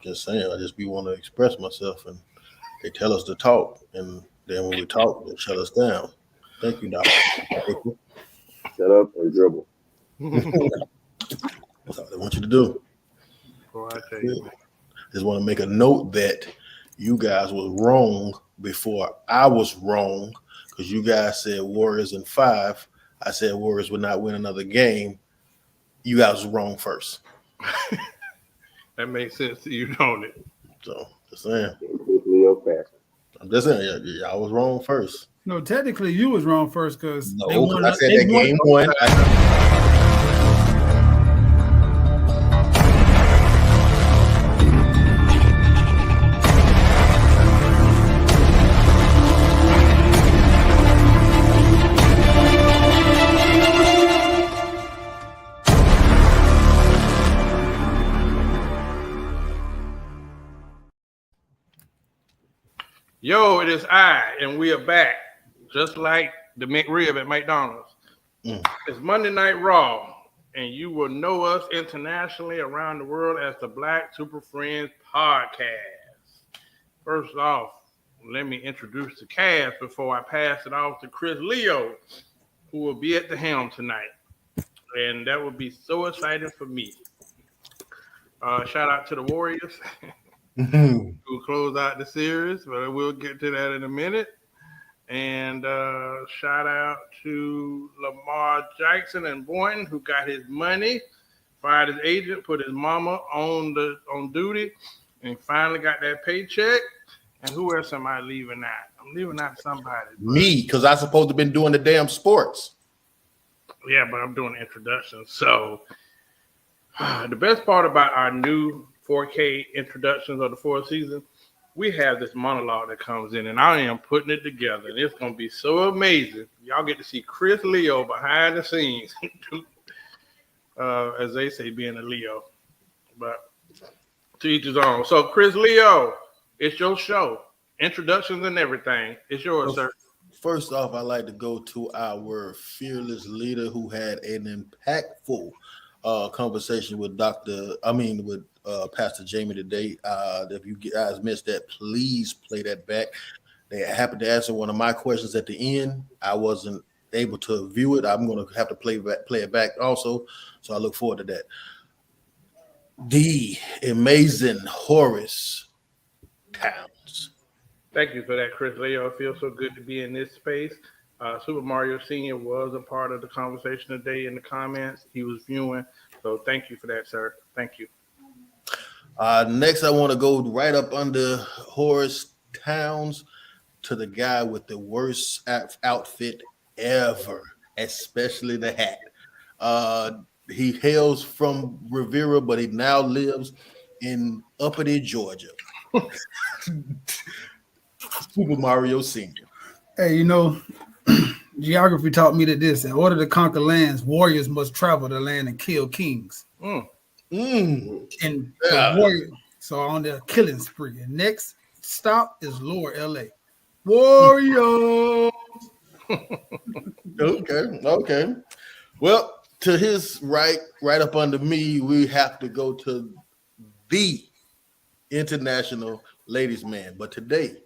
Just saying, I just be want to express myself, and they tell us to talk, and then when we talk, they shut us down. Thank you, Doctor. Shut up and dribble. That's all they want you to do. Boy, I tell you, man. Just want to make a note that you guys was wrong before I was wrong because you guys said Warriors in 5. I said Warriors would not win another game. You guys was wrong first. That makes sense to you, don't it? So just saying. Leo fashion. I'm just saying, y'all was wrong first. No, technically you was wrong first because No, they won. I said They that won. game one. Yo, it is I, and we are back, just like the McRib at McDonald's. It's Monday Night Raw, and you will know us internationally around the world as the Black Super Friends Podcast. First off, let me introduce the cast before I pass it off to Chris Leo, who will be at the helm tonight. And that will be so exciting for me. Shout out to the Warriors. Who close out the series, but we'll get to that in a minute. And shout out to Lamar Jackson and Boynton, who got his money, fired his agent, put his mama on duty, and finally got that paycheck. And who else am I leaving out? I'm leaving out somebody. Me, because I supposed to have been doing the damn sports. Yeah, but I'm doing introductions. So the best part about our new 4K introductions of the fourth season, we have this monologue that comes in, and I am putting it together, and it's going to be so amazing. Y'all get to see Chris Leo behind the scenes, as they say, being a Leo. But to each his own. So, Chris Leo, it's your show. Introductions and everything. It's yours, sir. First off, I'd like to go to our fearless leader who had an impactful conversation with Pastor Jamie today. If you guys missed that, please play that back. They happened to answer one of my questions at the end. I wasn't able to view it. I'm going to have to play it back also. So I look forward to that. The amazing Horace Towns. Thank you for that, Chris Leo. It feels so good to be in this space. Super Mario Sr. was a part of the conversation today in the comments. He was viewing. So thank you for that, sir. Thank you. Next, I want to go right up under Horace Towns to the guy with the worst outfit ever, especially the hat. He hails from Rivera, but he now lives in Uppity, Georgia. Super Mario Sr. Hey, geography taught me that this: in order to conquer lands, warriors must travel the land and kill kings. And warrior, so on their killing spree. And next stop is Lower LA. Warriors. Okay. Well, to his right up under me, we have to go to the International Ladies Man. But today,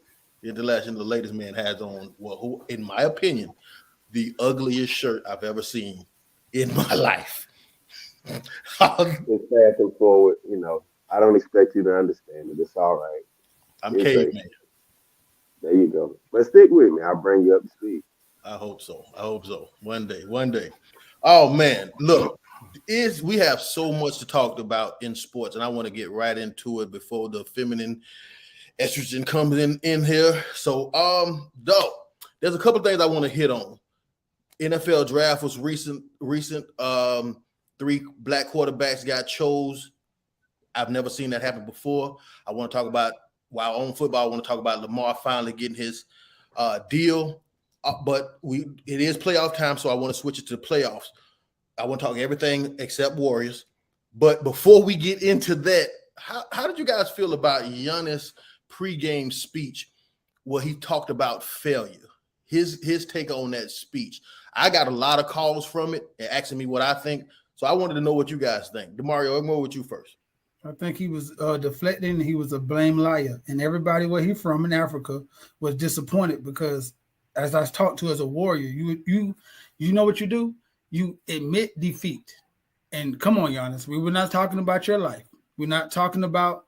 the International Ladies Man has on, who, in my opinion, the ugliest shirt I've ever seen in my life. It's fast and forward. I don't expect you to understand it. It's all right. I'm caveman. There you go. But stick with me. I'll bring you up to speed. I hope so. One day. Oh man, look, we have so much to talk about in sports, and I want to get right into it before the feminine estrogen comes in here. So, though, there's a couple things I want to hit on. NFL draft was recent. 3 black quarterbacks got chose. I've never seen that happen before. I want to talk about, while on football, I want to talk about Lamar finally getting his deal. But it is playoff time, so I want to switch it to the playoffs. I want to talk everything except Warriors. But before we get into that, how did you guys feel about Giannis' pregame speech where he talked about failure? His take on that speech. I got a lot of calls from it and asking me what I think. So I wanted to know what you guys think. DeMario, I'm going with you first. I think he was deflecting. He was a blame liar, and everybody where he from in Africa was disappointed because, as I was talked to as a warrior, you know what you do? You admit defeat. And come on, Giannis, we were not talking about your life. We're not talking about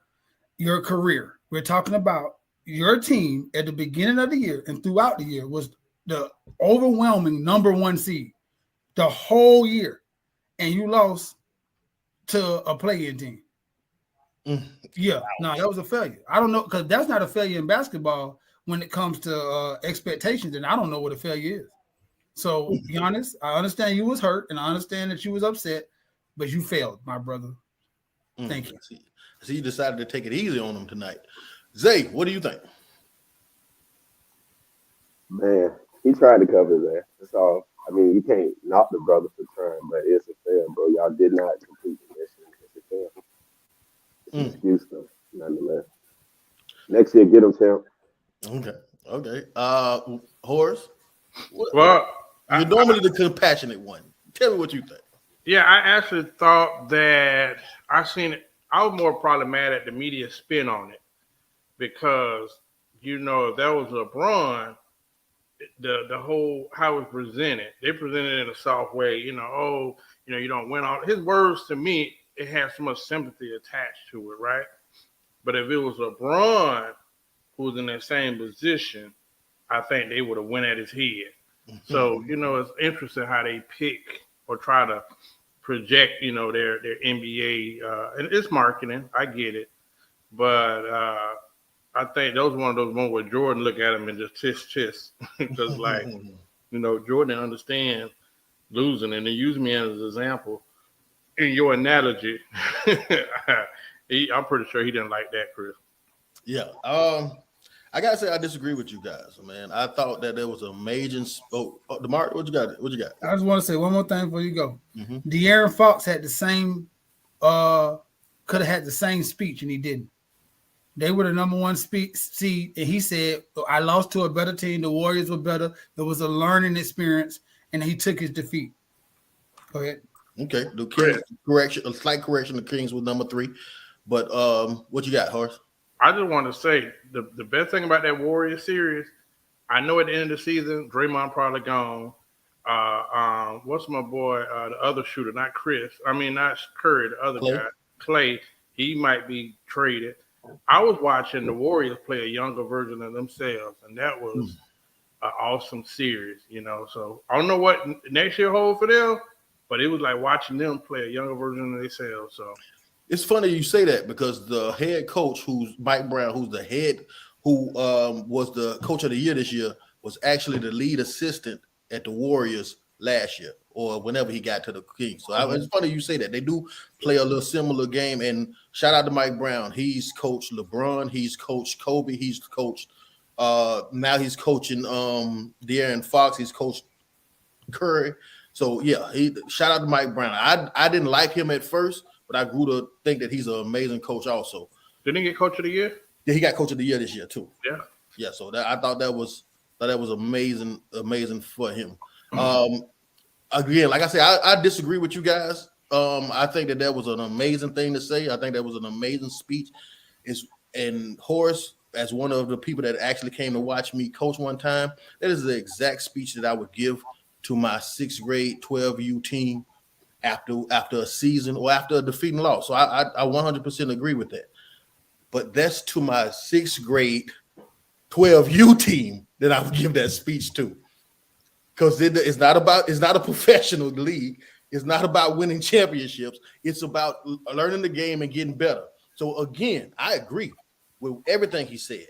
your career. We're talking about your team at the beginning of the year and throughout the year was the overwhelming number 1 seed the whole year, and you lost to a play-in team. Yeah, no, that was a failure. I don't know, because that's not a failure in basketball when it comes to expectations, and I don't know what a failure is. So, Giannis, I understand you was hurt, and I understand that you was upset, but you failed, my brother. Thank you. So you decided to take it easy on him tonight. Zay, what do you think? Man, he tried to cover there. That's all. I mean, you can't knock the brother for trying, but it's a fail, bro. Y'all did not complete the mission. It's a fail. It's an excuse, though, nonetheless. Next year, get him, champ. Okay. Horace? Well, You're normally the compassionate one. Tell me what you think. yeah, I actually thought that I was more probably mad at the media spin on it because, if that was LeBron, the whole how it was presented, they presented it in a soft way, you don't win all his words. To me, it had so much sympathy attached to it, right? But if it was LeBron who was in that same position, I think they would have went at his head. So, it's interesting how they pick or try to project, their NBA, and it's marketing. I get it. But I think that was one of those moments where Jordan looked at him and just tisk. Because, Jordan didn't understand losing. And they used me as an example. In your analogy, I'm pretty sure he didn't like that, Chris. Yeah. I gotta say I disagree with you guys, man. I thought that there was a major. DeMar, what you got? I just want to say one more thing before you go. De'Aaron Fox had the same, could have had the same speech, and he didn't. They were the number 1 seed, and he said, "I lost to a better team. The Warriors were better. It was a learning experience," and he took his defeat. Go ahead. Okay, the Kings, a slight correction. The Kings was number 3, but what you got, Horace? I just want to say the best thing about that Warriors series, I know at the end of the season, Draymond probably gone. What's my boy, the other shooter, not Curry, the other guy, Clay, he might be traded. I was watching the Warriors play a younger version of themselves, and that was an awesome series, So I don't know what next year holds for them, but it was like watching them play a younger version of themselves, so. It's funny you say that because the head coach, who's Mike Brown, who was the coach of the year this year, was actually the lead assistant at the Warriors last year or whenever he got to the Kings. So it's funny you say that. They do play a little similar game. And shout out to Mike Brown. He's coached LeBron. He's coached Kobe. He's coached now he's coaching De'Aaron Fox. He's coached Curry. So, yeah, shout out to Mike Brown. I didn't like him at first, but I grew to think that he's an amazing coach also. Didn't he get coach of the year? Yeah, he got coach of the year this year too. Yeah. Yeah, so I thought that was amazing for him. Again, like I said, I disagree with you guys. I think that was an amazing thing to say. I think that was an amazing speech. And Horace, as one of the people that actually came to watch me coach one time, that is the exact speech that I would give to my 6th grade 12U team after a season or after a defeating loss. So I 100% agree with that. But that's to my 6th grade 12U team that I would give that speech to. Because it's not a professional league. It's not about winning championships. It's about learning the game and getting better. So again, I agree with everything he said,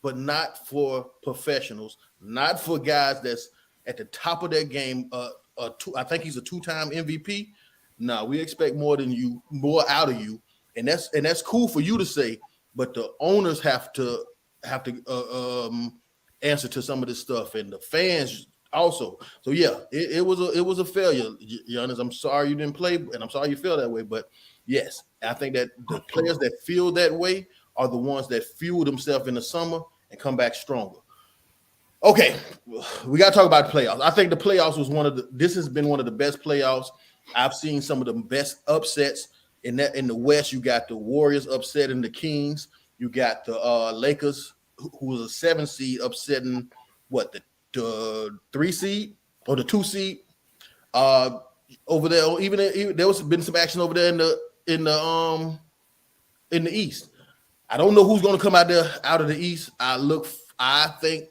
but not for professionals, not for guys that's at the top of their game. I think he's a 2-time MVP. No, we expect more out of you, and that's cool for you to say. But the owners have to answer to some of this stuff, and the fans also. So yeah, it was a failure, Giannis. I'm sorry you didn't play, and I'm sorry you feel that way. But yes, I think that the players that feel that way are the ones that fuel themselves in the summer and come back stronger. Okay, we got to talk about the playoffs. I think the playoffs was this has been one of the best playoffs. I've seen some of the best upsets In the West, you got the Warriors upsetting the Kings. You got the Lakers, who was a 7 seed, upsetting what the 3 seed or the 2 seed. Over there, even there was been some action over there in the East. I don't know who's going to come out of the East. I think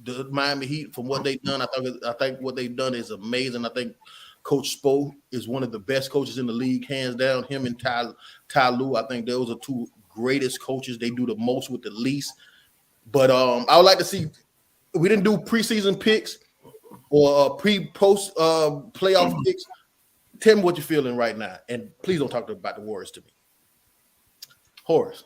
the Miami Heat, from what they've done, I think what they've done is amazing. I think Coach Spo is one of the best coaches in the league, hands down. Him and Ty Lue, I think those are two greatest coaches. They do the most with the least. But I would like to see. We didn't do preseason picks or post playoff picks. Tell me what you're feeling right now, and please don't talk about the Warriors to me. Horace.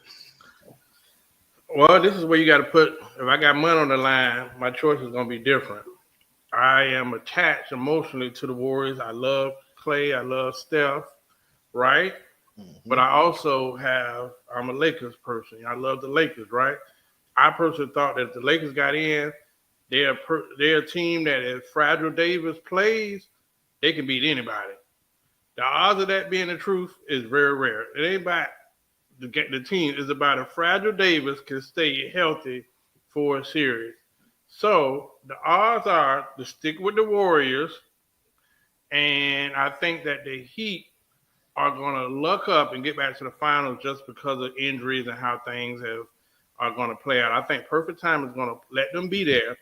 Well, this is where you got to put. If I got money on the line, my choice is going to be different. I am attached emotionally to the Warriors. I love Clay. I love Steph, right? Mm-hmm. But I also I'm a Lakers person. I love the Lakers, right? I personally thought that if the Lakers got in, they're a team that if Fragile Davis plays, they can beat anybody. The odds of that being the truth is very rare. It ain't about the team. It's about if Fragile Davis can stay healthy for a series. So the odds are to stick with the Warriors, and I think that the Heat are going to luck up and get back to the finals just because of injuries and how things are going to play out. I think Perfect Time is going to let them be there,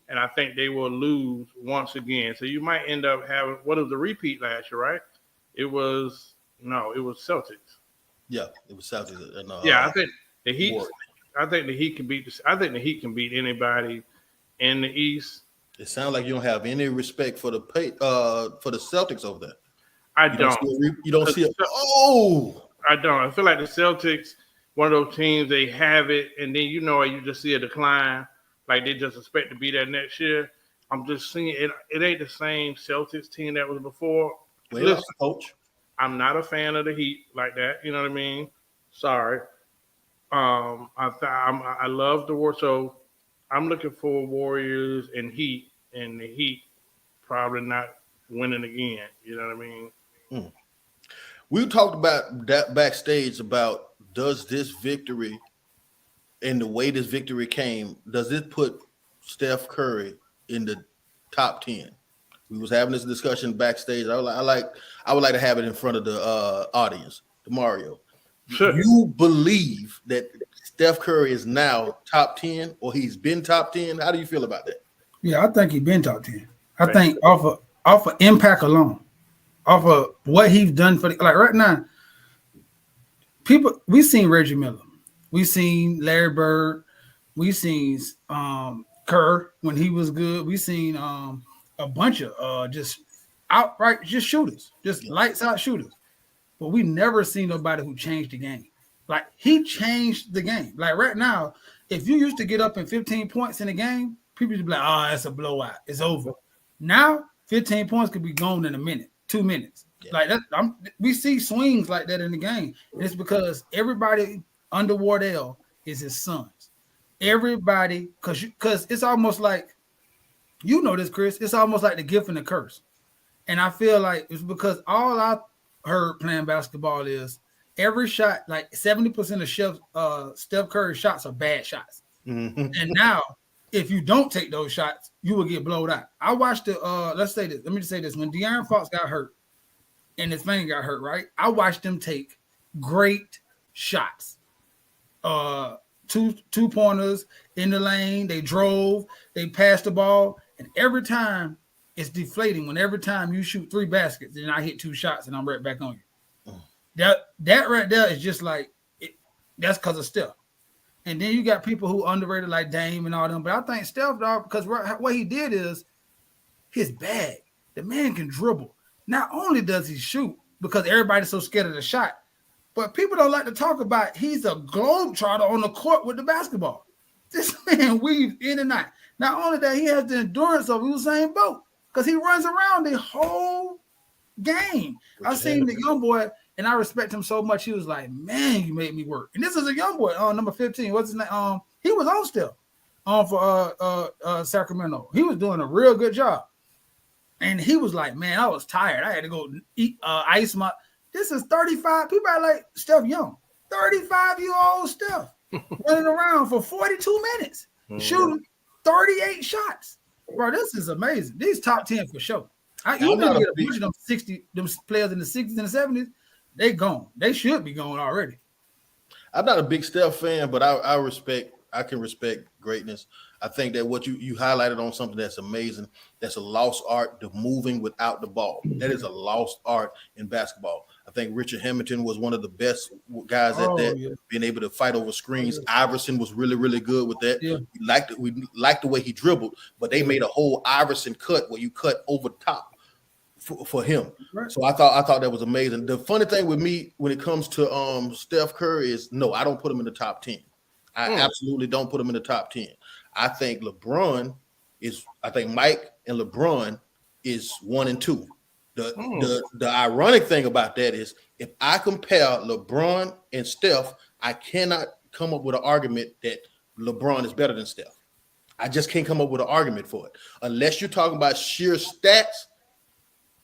and I think they will lose once again. So you might end up having what was the repeat last year, right? It was Celtics. Yeah, it was Celtics. I think the Heat. Warriors. I think the Heat can beat. I think the Heat can beat anybody in the East. It sounds like you don't have any respect for the Celtics over there. I don't. You don't see it. Oh, I don't. I feel like the Celtics, one of those teams, they have it, and then you just see a decline. Like they just expect to be there next year. I'm just seeing it. It ain't the same Celtics team that was before. Well, listen, coach, I'm not a fan of the Heat like that. You know what I mean? Sorry. I love the war. So I'm looking for Warriors and Heat, and the Heat probably not winning again. You know what I mean? We talked about that backstage about does this victory and the way this victory came, does it put Steph Curry in the top 10? We was having this discussion backstage. I would like to have it in front of the audience, the Mario. Sure. You believe that Steph Curry is now top 10 or he's been top 10? How do you feel about that? Yeah, I think he's been top 10. I think off of impact alone, off of what he's done for like right now, we've seen Reggie Miller. We've seen Larry Bird. We've seen Kerr when he was good. We've seen a bunch of just outright just shooters, just lights out shooters. But we never seen nobody who changed the game. Like he changed the game. Like right now, if you used to get up in 15 points in a game, people would be like, "Oh, that's a blowout. It's over." Now, 15 points could be gone in a minute, 2 minutes. Yeah. Like that, we see swings like that in the game. And it's because everybody under Wardell is his sons. Everybody, because it's almost like, you know this, Chris. It's almost like the gift and the curse. And I feel like it's because all I heard playing basketball is every shot, like 70% of Steph Curry's shots are bad shots. Mm-hmm. And now, if you don't take those shots, you will get blowed out. I watched let me just say this. When De'Aaron Fox got hurt and his finger got hurt, right? I watched him take great shots. Two pointers in the lane. They drove, they passed the ball, and every time it's deflating. When every time you shoot 3 baskets, then I hit 2 shots and I'm right back on you. That right there is just like that's because of Steph. And then you got people who underrated like Dame and all them. But I think Steph, dog, because what he did is his bag. The man can dribble. Not only does he shoot because everybody's so scared of the shot, but people don't like to talk about he's a globetrotter on the court with the basketball. This man weaves in and out. Not only that, he has the endurance of Usain Bolt because he runs around the whole game. I've seen the young boy, and I respect him so much. He was like, "Man, you made me work." And this is a young boy, number 15. What's his name? He was on still, for Sacramento. He was doing a real good job. And he was like, "Man, I was tired. I had to go eat ice my." This is 35. People are like Steph Young, 35-year-old Steph running around for 42 minutes, shooting 38 shots. Bro, this is amazing. These top 10 for sure. You I'm not gonna a get a bunch of them players in the 60s and the 70s. They gone. They should be gone already. I'm not a big Steph fan, but I can respect greatness. I think that what you highlighted on something that's amazing. That's a lost art, the moving without the ball. That is a lost art in basketball. I think Richard Hamilton was one of the best guys at that, being able to fight over screens. Iverson was really, really good with that. Yeah. We liked the way he dribbled, but they made a whole Iverson cut where you cut over top for him. Right. So I thought that was amazing. The funny thing with me when it comes to Steph Curry is no, I don't put him in the top 10. I absolutely don't put him in the top 10. I think Mike and LeBron is 1 and 2. The ironic thing about that is if I compare LeBron and Steph, I cannot come up with an argument that LeBron is better than Steph. I just can't come up with an argument for it. Unless you're talking about sheer stats,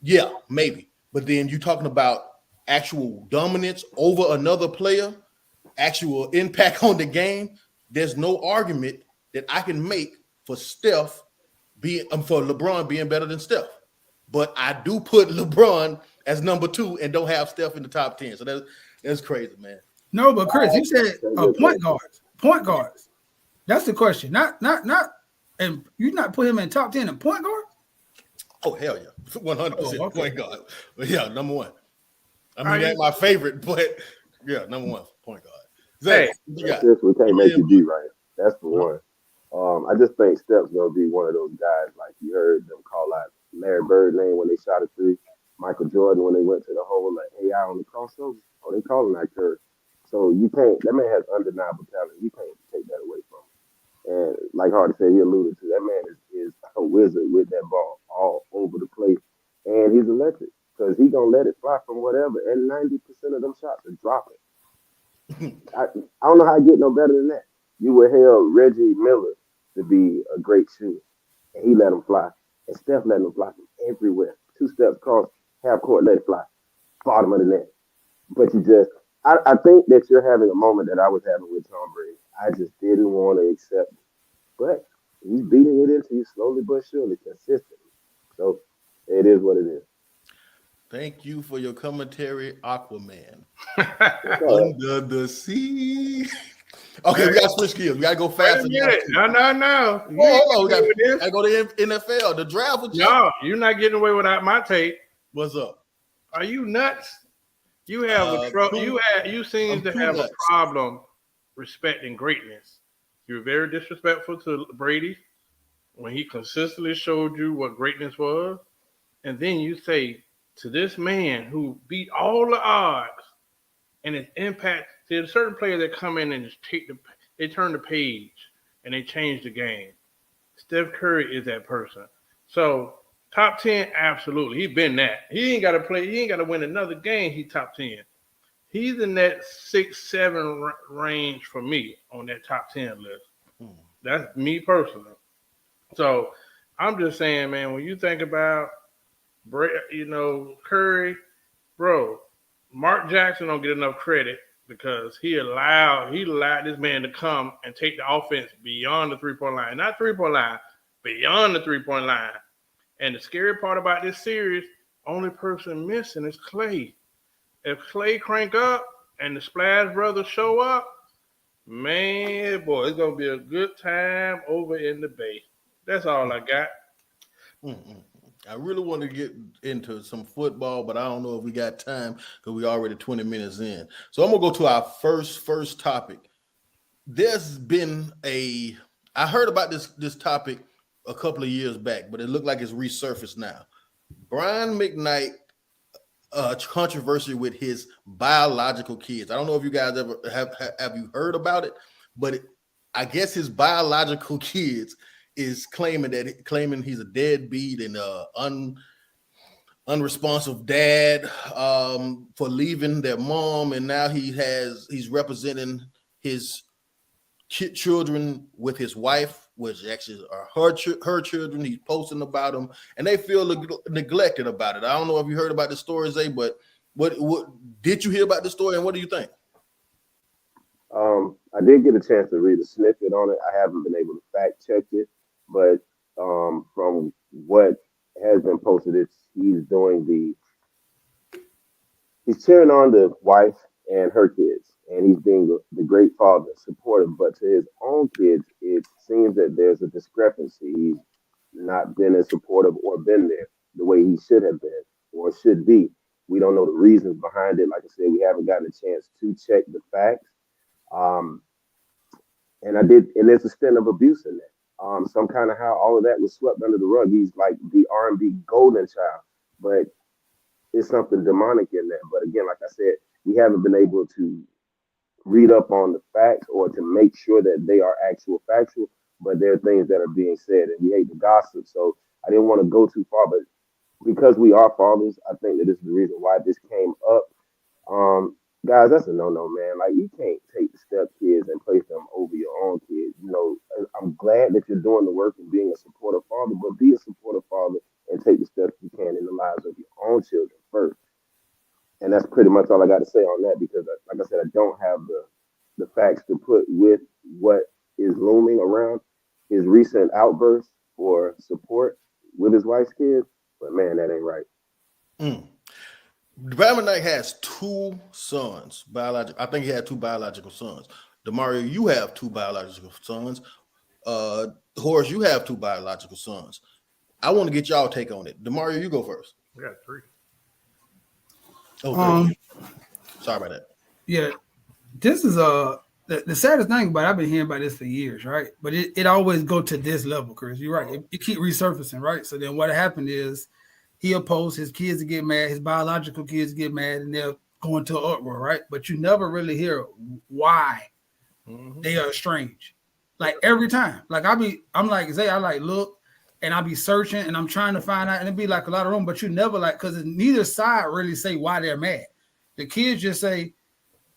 yeah, maybe. But then you're talking about actual dominance over another player, actual impact on the game. There's no argument that I can make for LeBron being better than Steph. But I do put LeBron as number 2 and don't have Steph in the top 10. So that's crazy, man. No, but Chris, you said point guards. Point guards. That's the question. Not. And you not put him in top 10 in point guard? Oh, hell yeah. 100% point guard. But yeah, number 1. I mean, that's you- my favorite, but yeah, number 1 point guard. Hey, Zach, what you got? We can't make you be right. That's the one. I just think Steph's gonna be one of those guys like you heard them call out Larry Bird name when they shot a 3, Michael Jordan when they went to the hole, like AI on the crossover. Oh, they calling that Curry. So you can't. That man has undeniable talent. You can't take that away from him. And like Hardy said, he alluded to, that man is a wizard with that ball all over the place, and he's electric because he's gonna let it fly from whatever. And 90% of them shots are dropping. I don't know how you get no better than that. You would hail Reggie Miller to be a great shooter, and he let him fly. And Steph let him fly from everywhere. 2 steps across, half court, let it fly. Bottom of the net. But I think that you're having a moment that I was having with Tom Brady. I just didn't want to accept it. But he's beating it into you slowly but surely, consistently. So it is what it is. Thank you for your commentary, Aquaman. So, Under the sea. Okay, we got to switch gears. We got to go fast. No. Oh, we got to go to NFL. The draft was No, you're not getting away without my take. What's up? Are you nuts? You have a trouble. You seem to have a problem respecting greatness. You're very disrespectful to Brady when he consistently showed you what greatness was, and then you say to this man who beat all the odds and his impact. There's certain players that come in and just they turn the page and they change the game. Steph Curry is that person. So top 10, absolutely. He's been that. He ain't got to play. He ain't got to win another game. He's top 10. He's in that 6-7 range for me on that top 10 list. That's me personally. So I'm just saying, man, when you think about, Curry, bro, Mark Jackson don't get enough credit because he allowed this man to come and take the offense beyond the 3-point line. Not 3-point line, beyond the 3-point line. And the scary part about this series, only person missing is Klay. If Klay crank up and the Splash Brothers show up, man, boy, it's going to be a good time over in the Bay. That's all I got. I really want to get into some football, but I don't know if we got time because we're already 20 minutes in. So I'm going to go to our first topic. There's been I heard about this topic a couple of years back, but it looked like it's resurfaced now. Brian McKnight controversy with his biological kids. I don't know if you guys ever have you heard about it, but I guess his biological kids is claiming he's a deadbeat and unresponsive dad for leaving their mom, and now he's representing his children with his wife, which actually are her children. He's posting about them, and they feel neglected about it. I don't know if you heard about the story, Zay, but What did you hear about this story, and what do you think? I did get a chance to read a snippet on it. I haven't been able to fact check it, but from what has been posted, he's cheering on the wife and her kids, and he's being the great father, supportive. But to his own kids, it seems that there's a discrepancy. He's not been as supportive or been there the way he should have been or should be. We don't know the reasons behind it. Like I said, we haven't gotten a chance to check the facts. Um, and there's a stint of abuse in that. Some kind of how all of that was swept under the rug. He's like the R&B golden child, but it's something demonic in that. But again, like I said, we haven't been able to read up on the facts or to make sure that they are actual factual, but there are things that are being said, and we hate the gossip. So I didn't want to go too far, but because we are fathers, I think that this is the reason why this came up. Guys, that's a no-no, man. Like, you can't take the step kids and place them over your own kids. You know, I'm glad that you're doing the work and being a supportive father, but be a supportive father and take the steps you can in the lives of your own children first. And that's pretty much all I got to say on that, because, like I said, I don't have the facts to put with what is looming around his recent outbursts for support with his wife's kids. But, man, that ain't right. Brad McKnight has two sons, biological. I think he had two biological sons. Demario, you have two biological sons. Horace, you have two biological sons. I want to get y'all take on it. Demario, you go first. We got three. Oh, sorry about that. Yeah, this is the saddest thing about it, I've been hearing about this for years, right? But it always go to this level, Chris. You're right. It keep resurfacing, right? So then what happened is he'll post, his kids to get mad, his biological kids get mad, and they'll go into an uproar, right? But you never really hear why they are estranged. Like every time. Like I'm like, Zay, I like look, and I'll be searching and I'm trying to find out, and it'd be like a lot of room, but you never like, because neither side really say why they're mad. The kids just say,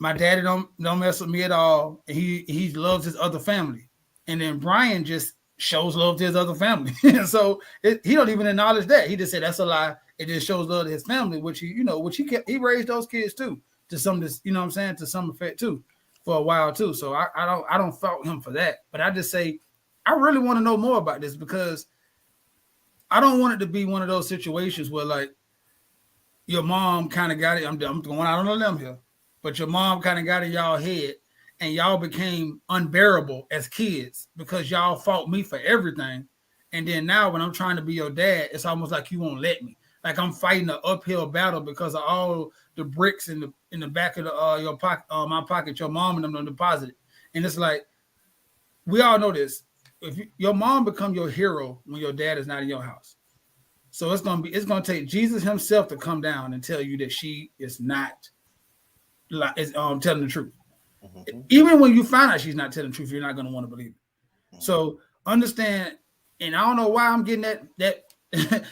my daddy don't mess with me at all, and he loves his other family. And then Brian just shows love to his other family. So he don't even acknowledge that. He just said that's a lie. It just shows love to his family, which he raised those kids too, to some, you know what I'm saying, to some effect too, for a while too. So I don't fault him for that. But I just say I really want to know more about this, because I don't want it to be one of those situations where like your mom kind of got it. I'm going out on a limb here, but your mom kind of got in y'all head, and y'all became unbearable as kids because y'all fought me for everything. And then now when I'm trying to be your dad, it's almost like you won't let me. Like I'm fighting an uphill battle because of all the bricks in the back of your pocket, my pocket, your mom and them deposited. And it's like, we all know this. If your mom become your hero when your dad is not in your house. So it's gonna take Jesus himself to come down and tell you that she is not telling the truth. Mm-hmm. Even when you find out she's not telling the truth, you're not going to want to believe it. Mm-hmm. So understand, and I don't know why I'm getting that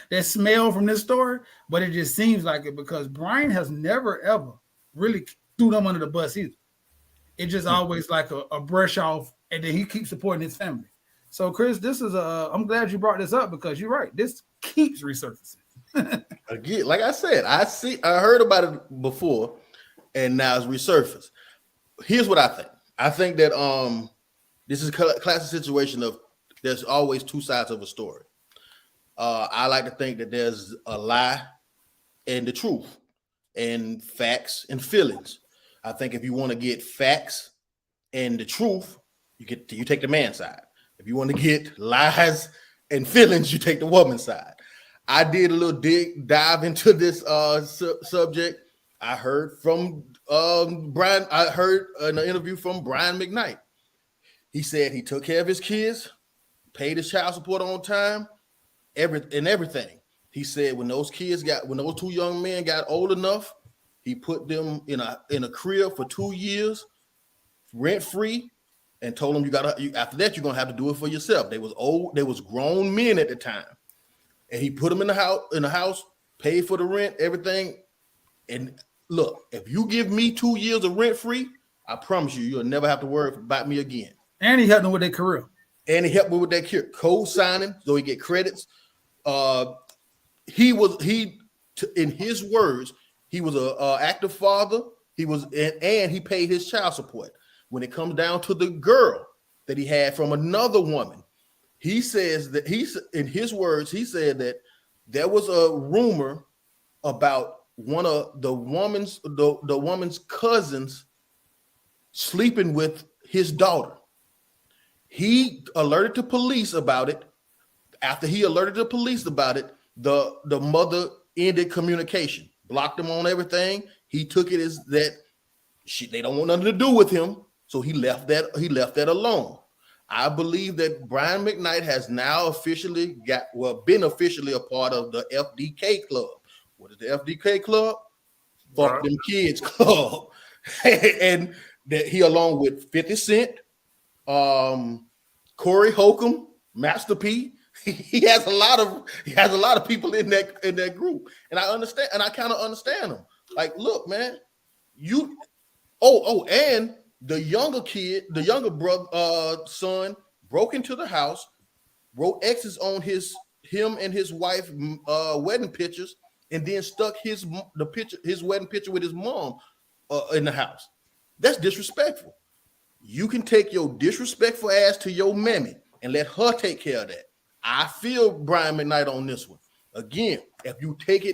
that smell from this story, but it just seems like it, because Brian has never ever really threw them under the bus either. It's just always like a brush off, and then he keeps supporting his family. So Chris, this is I'm glad you brought this up, because you're right. This keeps resurfacing. Again, like I said, I heard about it before, and now it's resurfaced. Here's what I think. I think that this is a classic situation of there's always two sides of a story. I like to think that there's a lie and the truth, and facts and feelings. I think if you want to get facts and the truth, you take the man's side. If you want to get lies and feelings, you take the woman's side. I did a little dive into this subject. I heard from Brian. I heard an interview from Brian McKnight. He said he took care of his kids, paid his child support on time, everything. He said when those two young men got old enough, he put them in a crib for 2 years, rent free, and told them after that you're gonna have to do it for yourself. They was old, they was grown men at the time, and he put them in the house, paid for the rent, everything. And look, if you give me 2 years of rent free, I promise you'll never have to worry about me again. And he helped them with their career. And he helped me with that co-signing, so he get credits. In his words, He was a active father. He was, and he paid his child support. When it comes down to the girl that he had from another woman, he says that in his words, he said that there was a rumor about one of the woman's cousins sleeping with his daughter. He alerted the police about it. After he alerted the police about it, the mother ended communication, blocked him on everything. He took it as that they don't want nothing to do with him, so he left that alone. I believe that Brian McKnight has now been officially a part of the FDK Club. What is the FDK Club? Fuck them kids club. And that he, along with 50 Cent, Corey Holcomb, Master P, he has a lot of people in that group. And I understand, and I kind of understand them. Like, look, man, and the younger brother, son, broke into the house, wrote X's on him and his wife wedding pictures, and then stuck his wedding picture with his mom in the house. That's disrespectful. You can take your disrespectful ass to your mammy and let her take care of that. I feel Brian McKnight on this one. Again, if you take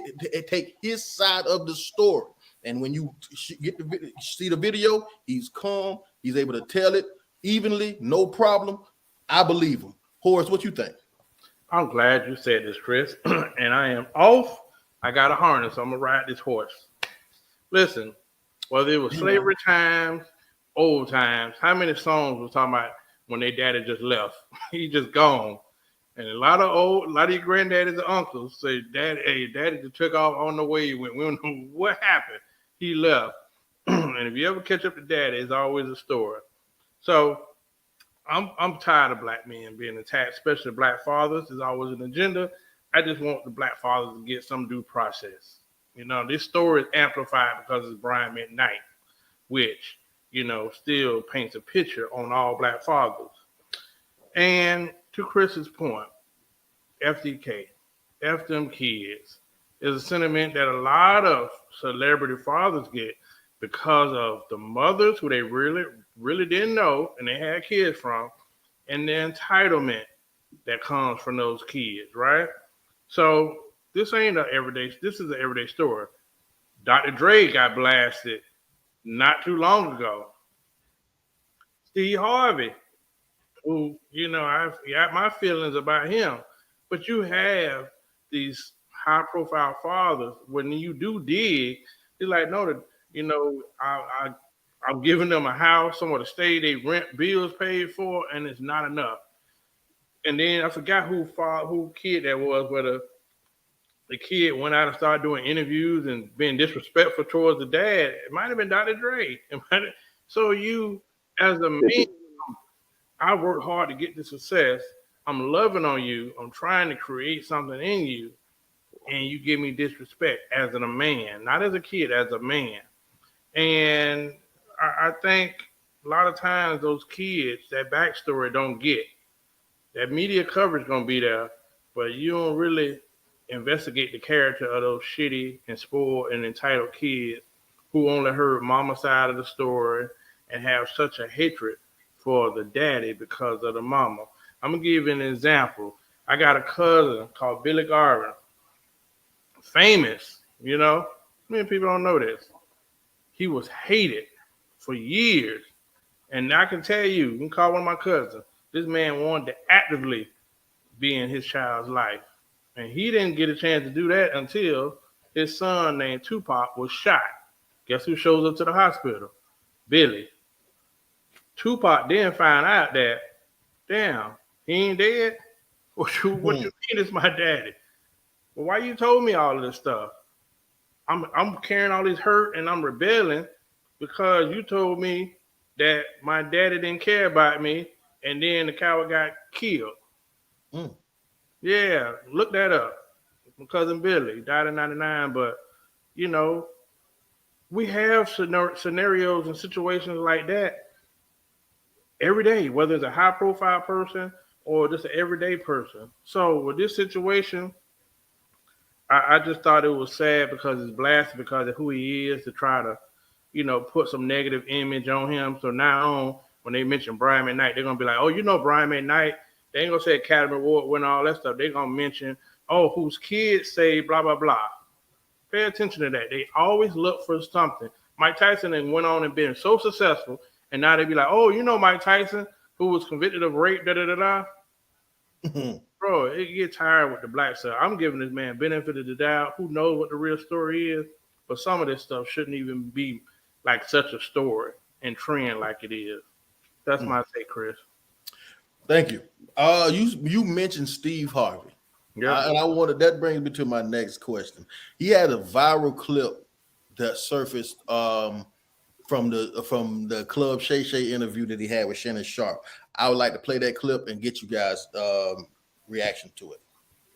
his side of the story, and when you see the video, he's calm. He's able to tell it evenly, no problem. I believe him. Horace, what you think? I'm glad you said this, Chris. And I am off. I got a harness. So I'm going to ride this horse. Listen, whether it was slavery times, old times, how many songs was talking about when their daddy just left? He just gone. And a lot of your granddaddies and uncles say, daddy just took off on the way he went. We don't know what happened. He left. And if you ever catch up to daddy, it's always a story. So I'm tired of black men being attacked, especially black fathers. There's always an agenda. I just want the black fathers to get some due process. You know, this story is amplified because it's Brian McKnight, which, you know, still paints a picture on all black fathers. And to Chris's point, FDK, F them kids, is a sentiment that a lot of celebrity fathers get because of the mothers who they really, really didn't know and they had kids from, and the entitlement that comes from those kids, right? So this is an everyday story. Dr. Dre got blasted not too long ago. Steve Harvey, who, you know, I've got my feelings about him, but you have these high-profile fathers. When you do dig, it's like, no, you know, I'm giving them a house, somewhere to stay, they rent, bills paid for, and it's not enough. And then I forgot who kid that was, where the kid went out and started doing interviews and being disrespectful towards the dad. It might have been Dr. Dre. So you, as a man, I worked hard to get to success. I'm loving on you. I'm trying to create something in you. And you give me disrespect as a man, not as a kid, as a man. And I think a lot of times those kids, that backstory don't get. That media coverage going to be there, but you don't really investigate the character of those shitty and spoiled and entitled kids who only heard mama's side of the story and have such a hatred for the daddy because of the mama. I'm going to give you an example. I got a cousin called Billy Garvin. Famous, you know. Many people don't know this. He was hated for years. And I can tell you can call one of my cousins. This man wanted to actively be in his child's life. And he didn't get a chance to do that until his son named Tupac was shot. Guess who shows up to the hospital? Billy. Tupac then found out that, damn, he ain't dead? What you mean it's my daddy? Well, why you told me all of this stuff? I'm carrying all this hurt and I'm rebelling because you told me that my daddy didn't care about me and then the coward got killed. Mm. Yeah, look that up. My cousin Billy died in 99, but, you know, we have scenarios and situations like that every day, whether it's a high-profile person or just an everyday person. So with this situation, I just thought it was sad because it's blasted because of who he is to try to, put some negative image on him. So now on, when they mention Brian McKnight, they're gonna be like, oh, Brian McKnight. They ain't gonna say Academy Award winner, all that stuff. They're gonna mention, oh, whose kids say blah blah blah. Pay attention to that. They always look for something. Mike Tyson then went on and been so successful, and now they be like, oh, Mike Tyson, who was convicted of rape, da da da da. Bro, it gets tired with the black stuff. I'm giving this man benefit of the doubt. Who knows what the real story is? But some of this stuff shouldn't even be like such a story and trend like it is. That's my take, Chris. Thank you. You mentioned Steve Harvey. Yeah. And that brings me to my next question. He had a viral clip that surfaced from the Club Shay Shay interview that he had with Shannon Sharpe. I would like to play that clip and get you guys reaction to it.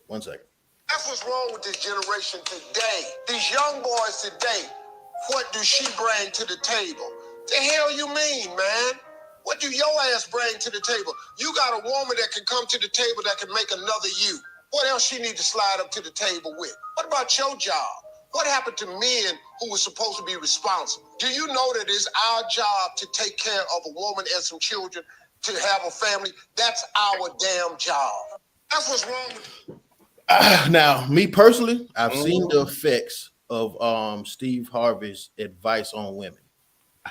1 second. That's what's wrong with this generation today. These young boys today, what do she bring to the table? The hell you mean, man? What do your ass bring to the table? You got a woman that can come to the table that can make another you. What else she need to slide up to the table with? What about your job? What happened to men who were supposed to be responsible? Do you know that it's our job to take care of a woman and some children, to have a family? That's our damn job. That's what's wrong with Now, me personally, I've seen the effects of Steve Harvey's advice on women.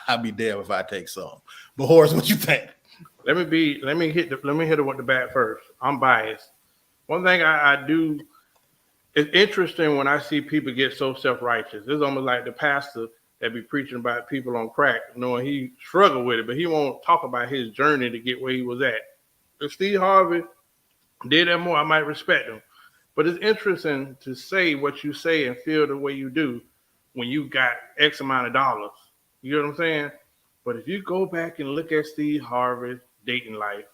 I'll be damned if I take some. But Horace, what you think? Let me hit it with the bat first. I'm biased. One thing I do, it's interesting when I see people get so self-righteous. It's almost like the pastor that be preaching about people on crack, knowing he struggled with it, but he won't talk about his journey to get where he was at. If Steve Harvey did that more, I might respect him. But it's interesting to say what you say and feel the way you do when you got X amount of dollars. You know what I'm saying? But if you go back and look at Steve Harvey's dating life,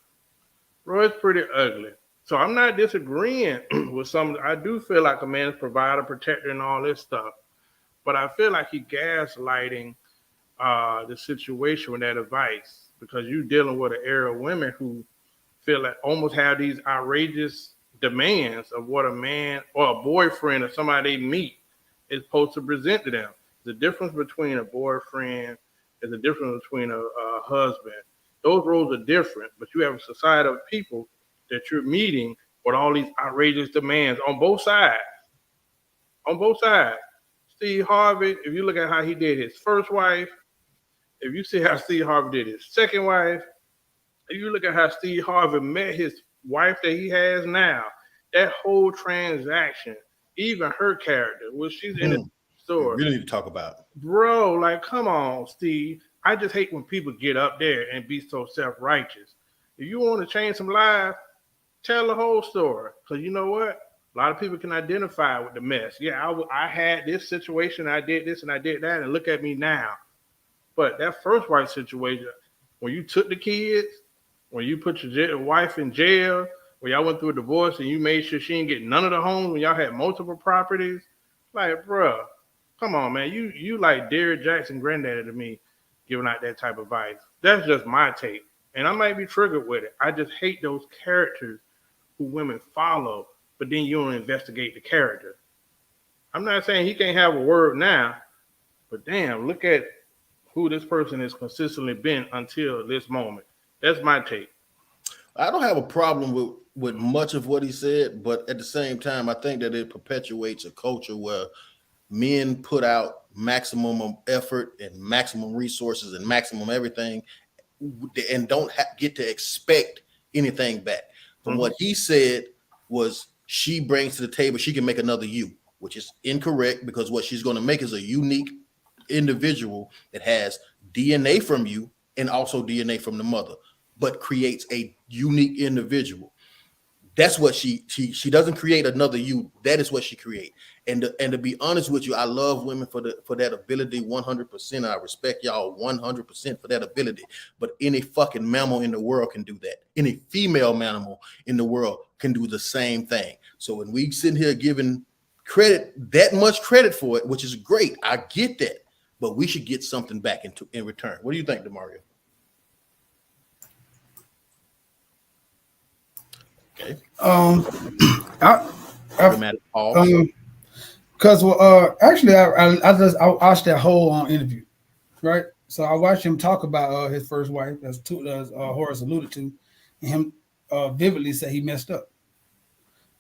bro, it's pretty ugly. So I'm not disagreeing with some. I do feel like a man's provider, protector, and all this stuff. But I feel like he gaslighting the situation with that advice, because you're dealing with an era of women who feel like almost have these outrageous demands of what a man or a boyfriend or somebody they meet is supposed to present to them. The difference between a boyfriend is the difference between a husband. Those roles are different, but you have a society of people that you're meeting with all these outrageous demands on both sides. On both sides. Steve Harvey, if you look at how he did his first wife, if you see how Steve Harvey did his second wife, if you look at how Steve Harvey met his wife that he has now, that whole transaction, even her character, which she's in the store. We really need to talk about it. Bro, like, come on, Steve. I just hate when people get up there and be so self-righteous. If you want to change some lives, tell the whole story. Because you know what? A lot of people can identify with the mess. Yeah, I had this situation, I did this and I did that, and look at me now. But that first wife situation, when you took the kids, when you put your wife in jail, when y'all went through a divorce and you made sure she didn't get none of the homes, when y'all had multiple properties, like, bro, come on, man. You like Derrick Jackson granddaddy to me, giving out that type of advice. That's just my take. And I might be triggered with it. I just hate those characters who women follow, but then you don't investigate the character. I'm not saying he can't have a word now, but damn, look at who this person has consistently been until this moment. That's my take. I don't have a problem with much of what he said, but at the same time, I think that it perpetuates a culture where men put out maximum effort and maximum resources and maximum everything and don't get to expect anything back. From what he said was she brings to the table, she can make another you, which is incorrect, because what she's going to make is a unique individual that has DNA from you and also DNA from the mother, but creates a unique individual. That's what she doesn't create another you. That is what she creates. And to be honest with you, I love women for that ability 100%. I respect y'all 100% for that ability. But any fucking mammal in the world can do that. Any female mammal in the world can do the same thing. So when we sit here giving credit, that much credit for it, which is great, I get that. But we should get something back in return. What do you think, DeMario? Okay. Dramatic pause. Because actually, I watched that whole interview, right? So I watched him talk about his first wife, as Horace alluded to, and him vividly say he messed up.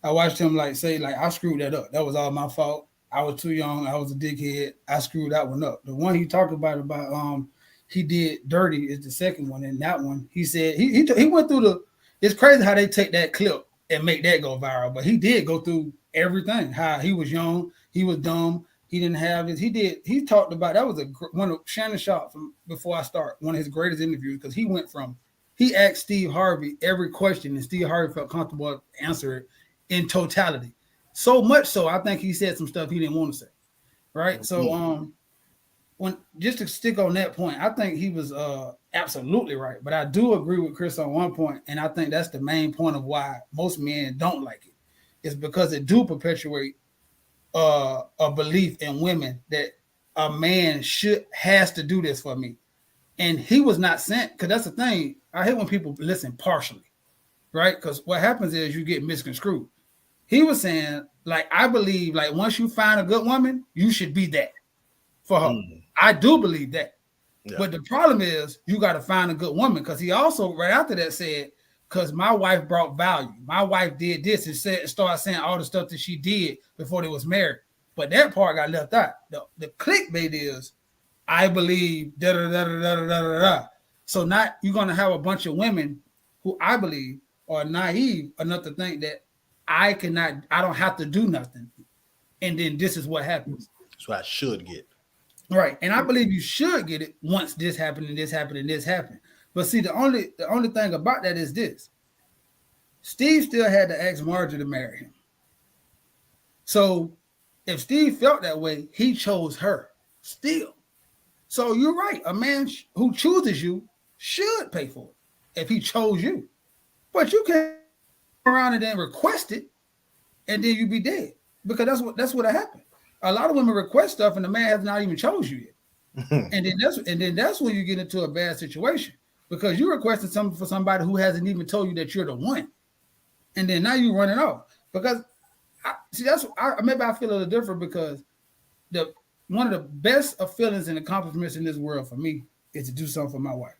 I watched him say I screwed that up. That was all my fault. I was too young. I was a dickhead. I screwed that one up. The one he talked about he did dirty is the second one, and that one he said he went through the. It's crazy how they take that clip and make that go viral, but he did go through everything. How he was young, he was dumb, he didn't have this. He talked about that was one of Shannon Sharpe from Before I Start, one of his greatest interviews because he asked Steve Harvey every question and Steve Harvey felt comfortable to answer it in totality. So much so, I think he said some stuff he didn't want to say. Right. Mm-hmm. So when just to stick on that point, I think he was absolutely right. But I do agree with Chris on one point, and I think that's the main point of why most men don't like it. It's because it do perpetuate a belief in women that a man has to do this for me. And he was not sent, because that's the thing. I hate when people listen partially, right? Because what happens is you get misconstrued. He was saying, I believe, once you find a good woman, you should be that for her. I do believe that. Yeah. But the problem is you got to find a good woman, because he also, right after that, said, because my wife brought value. My wife did this and started saying all the stuff that she did before they was married. But that part got left out. The clickbait is, I believe, da-da-da-da-da-da-da-da. So now you're going to have a bunch of women who I believe are naive enough to think that I don't have to do nothing. And then this is what happens. So I should get. Right. And I believe you should get it once this happened and this happened and this happened. But see, the only thing about that is this. Steve still had to ask Marjorie to marry him. So if Steve felt that way, he chose her still. So you're right. A man who chooses you should pay for it if he chose you. But you can't go around and then request it and then you be dead. Because that's what happened. A lot of women request stuff and the man has not even chose you yet. and then that's when you get into a bad situation. Because you're requesting something for somebody who hasn't even told you that you're the one. And then now you're running off. Because maybe I feel a little different, because one of the best of feelings and accomplishments in this world for me is to do something for my wife.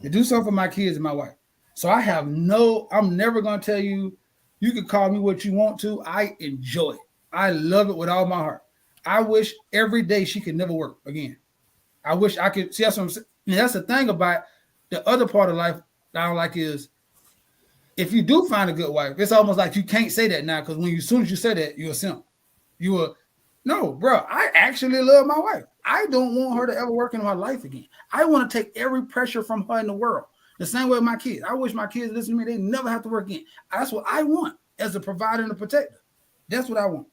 To do something for my kids and my wife. So I'm never going to tell you, you can call me what you want to. I enjoy it. I love it with all my heart. I wish every day she could never work again. I wish I could. See, that's what I'm saying. And that's the thing about the other part of life that I don't like is, if you do find a good wife, it's almost like you can't say that now, because as soon as you say that, you're a simp. No, bro, I actually love my wife. I don't want her to ever work in my life again. I want to take every pressure from her in the world. The same way with my kids. I wish my kids listen to me. They never have to work again. That's what I want as a provider and a protector. That's what I want.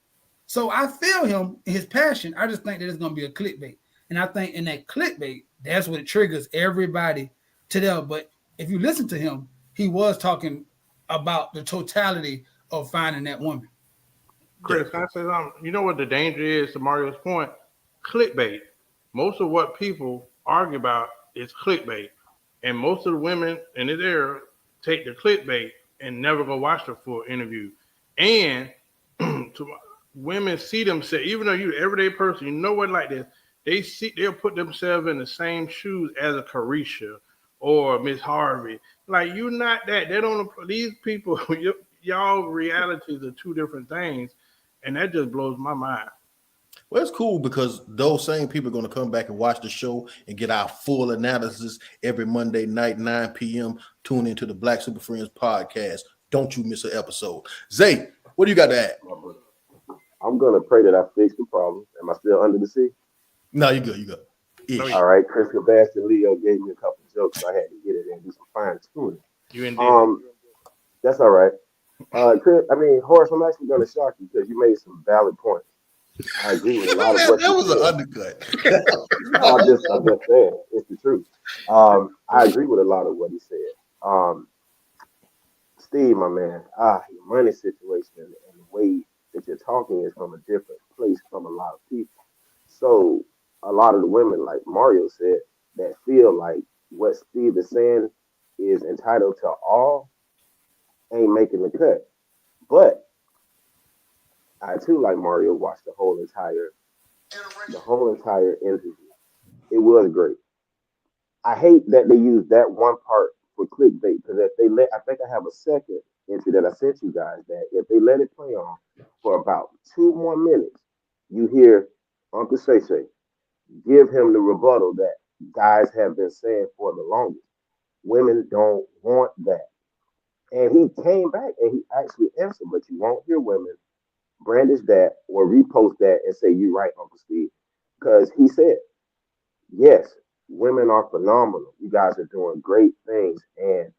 So I feel him, his passion. I just think that it's going to be a clickbait. And I think in that clickbait, that's what it triggers everybody to them. But if you listen to him, he was talking about the totality of finding that woman. Chris, can I say something? You know what the danger is, to Mario's point? Clickbait. Most of what people argue about is clickbait. And most of the women in this era take the clickbait and never go watch the full interview. And women see themselves, even though you're an everyday person, you know what, like this, they'll put themselves in the same shoes as a Carisha or Miss Harvey. Like, you're not that. They don't. These people, y'all realities are two different things, and that just blows my mind. Well, it's cool because those same people are going to come back and watch the show and get our full analysis every Monday night, 9 p.m. Tune into the Black Super Friends podcast. Don't you miss an episode. Zay, what do you got to add? I'm going to pray that I fix the problem. Am I still under the sea? No, you're good. You're good. All right. Chris Sebastian Leo gave me a couple of jokes, so I had to get it in and do some fine tuning. You indeed. That's all right. Chris, Horace, I'm actually going to shock you because you made some valid points. I agree with a lot of what that was said. an undercut. I'm just saying, it's the truth. I agree with a lot of what he said. Steve, my man, your money situation and the way that you're talking is from a different place from a lot of people. So a lot of the women, like Mario said, that feel like what Steve is saying is entitled to all, ain't making the cut. But I too, like Mario, watched the whole entire interview. It was great. I hate that they use that one part for clickbait because if they let, I think I have a second entry that I sent you guys that if they let it play on for about 2 more minutes, you hear Uncle Shay Shay give him the rebuttal that guys have been saying for the longest. Women don't want that. And he came back and he actually answered, but you won't hear women brandish that or repost that and say, "You right, Uncle Steve." Because he said, yes, women are phenomenal. You guys are doing great things. And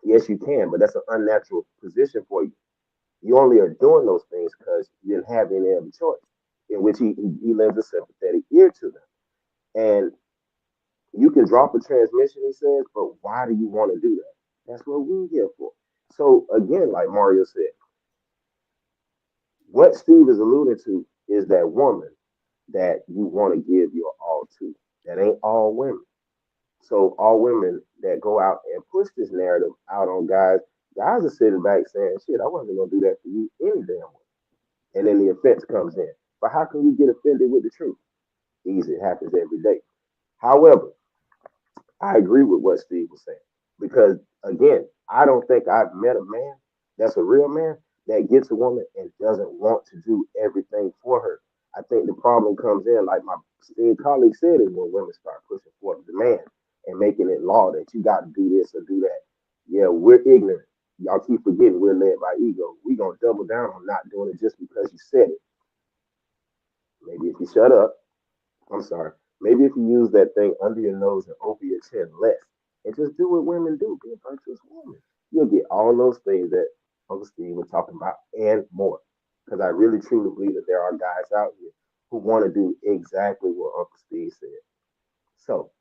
yes, you can, but that's an unnatural position for you. You only are doing those things because you didn't have any other choice, in which he lends a sympathetic ear to them. And you can drop a transmission, he says, but why do you want to do that? That's what we're here for. So again, like Mario said, what Steve is alluding to is that woman that you want to give your all to. That ain't all women. So all women that go out and push this narrative out on guys, guys are sitting back saying, "Shit, I wasn't gonna do that for you any damn way." And then the offense comes in. But how can you get offended with the truth? Easy, it happens every day. However, I agree with what Steve was saying because again, I don't think I've met a man that's a real man that gets a woman and doesn't want to do everything for her. I think the problem comes in, like my esteemed colleague said, is when women start pushing for the demand and making it law that you got to do this or do that. Yeah, we're ignorant. Y'all keep forgetting we're led by ego. We gonna double down on not doing it just because you said it. Maybe if you shut up, I'm sorry. Maybe if you use that thing under your nose and over your chin less, and just do what women do, be a virtuous woman. You'll get all those things that Uncle Steve was talking about and more. Because I really truly believe that there are guys out here who want to do exactly what Uncle Steve said. So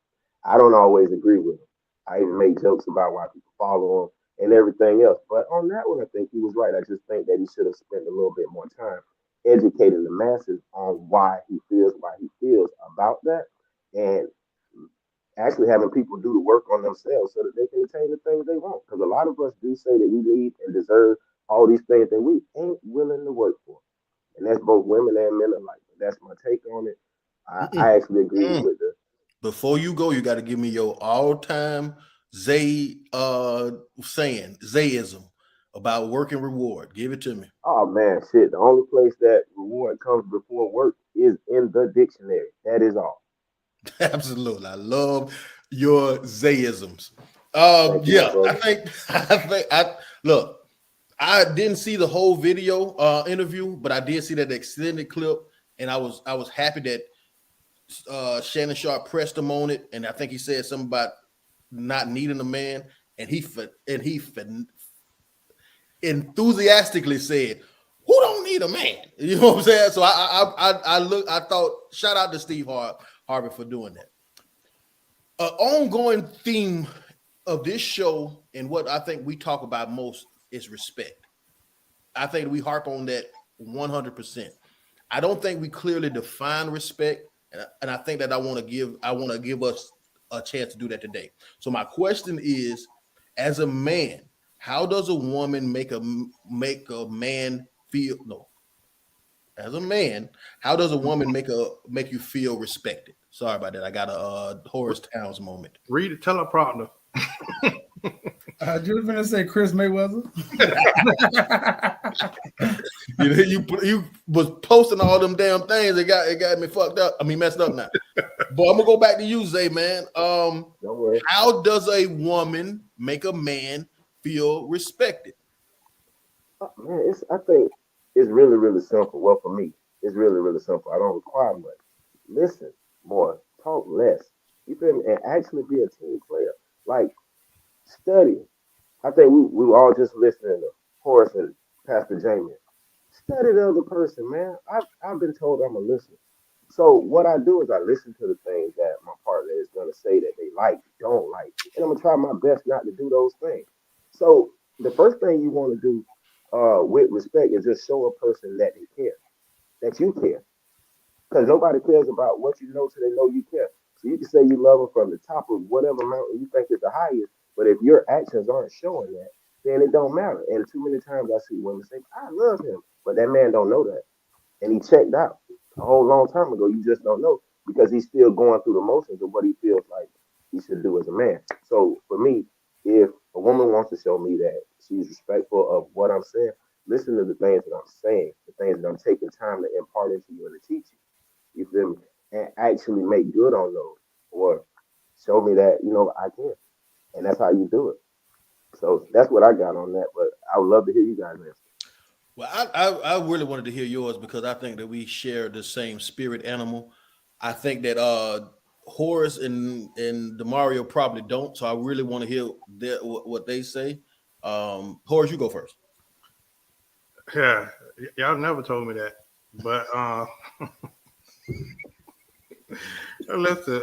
I don't always agree with him. I even make jokes about why people follow him and everything else. But on that one, I think he was right. I just think that he should have spent a little bit more time educating the masses on why he feels about that, and actually having people do the work on themselves so that they can attain the things they want. Because a lot of us do say that we need and deserve all these things that we ain't willing to work for, and that's both women and men alike. That's my take on it. I actually agree Mm. with the. Before you go, you got to give me your all-time Zay saying, Zayism about work and reward. Give it to me. Oh man, shit. The only place that reward comes before work is in the dictionary. That is all. Absolutely. I love your Zayisms. Thank you, my Yeah, brother. I look, I didn't see the whole video interview, but I did see that extended clip, and I was happy that Shannon Sharp pressed him on it, and I think he said something about not needing a man, and he enthusiastically said, "Who don't need a man?" You know what I'm saying? So I thought, shout out to Steve Harvey for doing that. An ongoing theme of this show and what I think we talk about most is respect. I think we harp on that 100%. I don't think we clearly define respect, and I think that I want to give us a chance to do that today. So my question is, as a man, how does a woman make a man feel? No, as a man, how does a woman make you feel respected? Sorry about that. I got a Horace Towns moment. Read the teleprompter. I just gonna say Chris Mayweather. You was posting all them damn things. It got me fucked up. I mean, messed up now. But I'm gonna go back to you, Zay, man. Don't worry. How does a woman make a man feel respected? Man, I think it's really, really simple. Well, for me, it's really, really simple. I don't require much. Listen more, talk less. You feel me? And actually be a team player. Like study. I think we were all just listening to Horace and Pastor Jamie. Study the other person, man. I've been told I'm a listener. So what I do is I listen to the things that my partner is gonna say that they like, don't like, and I'm gonna try my best not to do those things. So the first thing you want to do with respect is just show a person that they care, that you care, because nobody cares about what you know till they know you care. So you can say you love them from the top of whatever mountain you think is the highest, but if your actions aren't showing that, then it don't matter. And too many times I see women say, I love him, but that man don't know that. And he checked out a whole long time ago. You just don't know because he's still going through the motions of what he feels like he should do as a man. So for me, if a woman wants to show me that she's respectful of what I'm saying, listen to the things that I'm saying, the things that I'm taking time to impart into you and to teach you. You feel me? And actually make good on those, or show me that I can, and that's how you do it. So that's what I got on that. But I would love to hear you guys answer. Well, I really wanted to hear yours because I think that we share the same spirit animal. I think that Horace and Demario probably don't, so I really want to hear what they say. Horace, you go first. Yeah, y'all never told me that, but listen,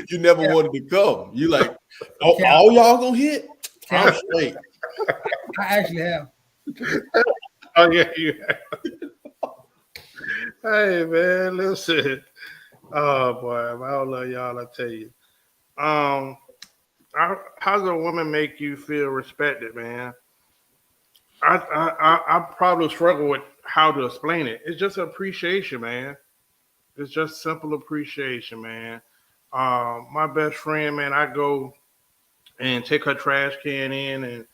You never wanted to come. You like, all y'all gonna hit? I'm straight. I actually have. oh yeah, hey man, listen. Oh boy, if I don't love y'all, I tell you. How does a woman make you feel respected, man? I probably struggle with how to explain it. It's just appreciation, man. It's just simple appreciation, man. My best friend, man, I go and take her trash can in, and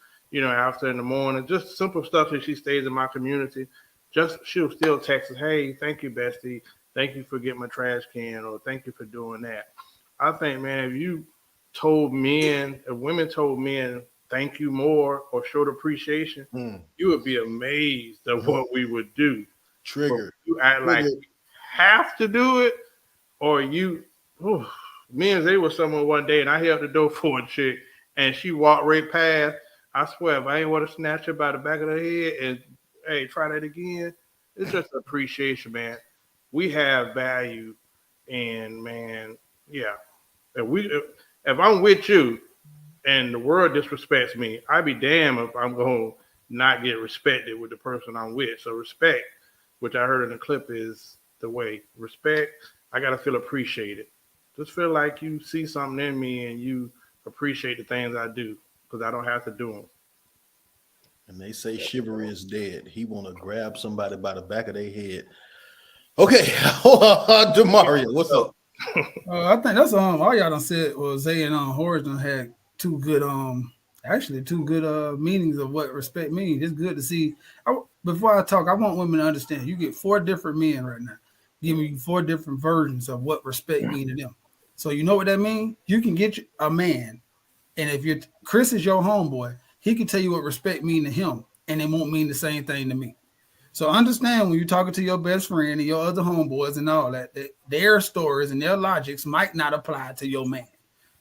after in the morning, just simple stuff that she stays in my community. Just she'll still text us, hey, thank you, bestie. Thank you for getting my trash can, or thank you for doing that. I think, man, if women told men thank you more or showed appreciation, you would be amazed at what we would do. Trigger. You act like you have to do it, or me and Zay was somewhere one day, and I held the door for a chick, and she walked right past. I swear, if I ain't want to snatch her by the back of the head and, hey, try that again, it's just appreciation, man. We have value, and man, yeah. If I'm with you and the world disrespects me, I'd be damned if I'm going to not get respected with the person I'm with. So respect, which I heard in the clip, is the way. Respect, I got to feel appreciated. Just feel like you see something in me and you appreciate the things I do because I don't have to do them. And they say chivalry is dead. He want to grab somebody by the back of their head. Okay, Demario, what's up? I think that's all y'all done said. Well, Zay and Horace done had two good meanings of what respect means. It's good to see. Before I talk, I want women to understand. You get 4 different men right now, giving you 4 different versions of what respect means to them. So you know what that means? You can get a man, and if Chris is your homeboy, he can tell you what respect means to him, and it won't mean the same thing to me. So understand when you're talking to your best friend and your other homeboys and all that their stories and their logics might not apply to your man.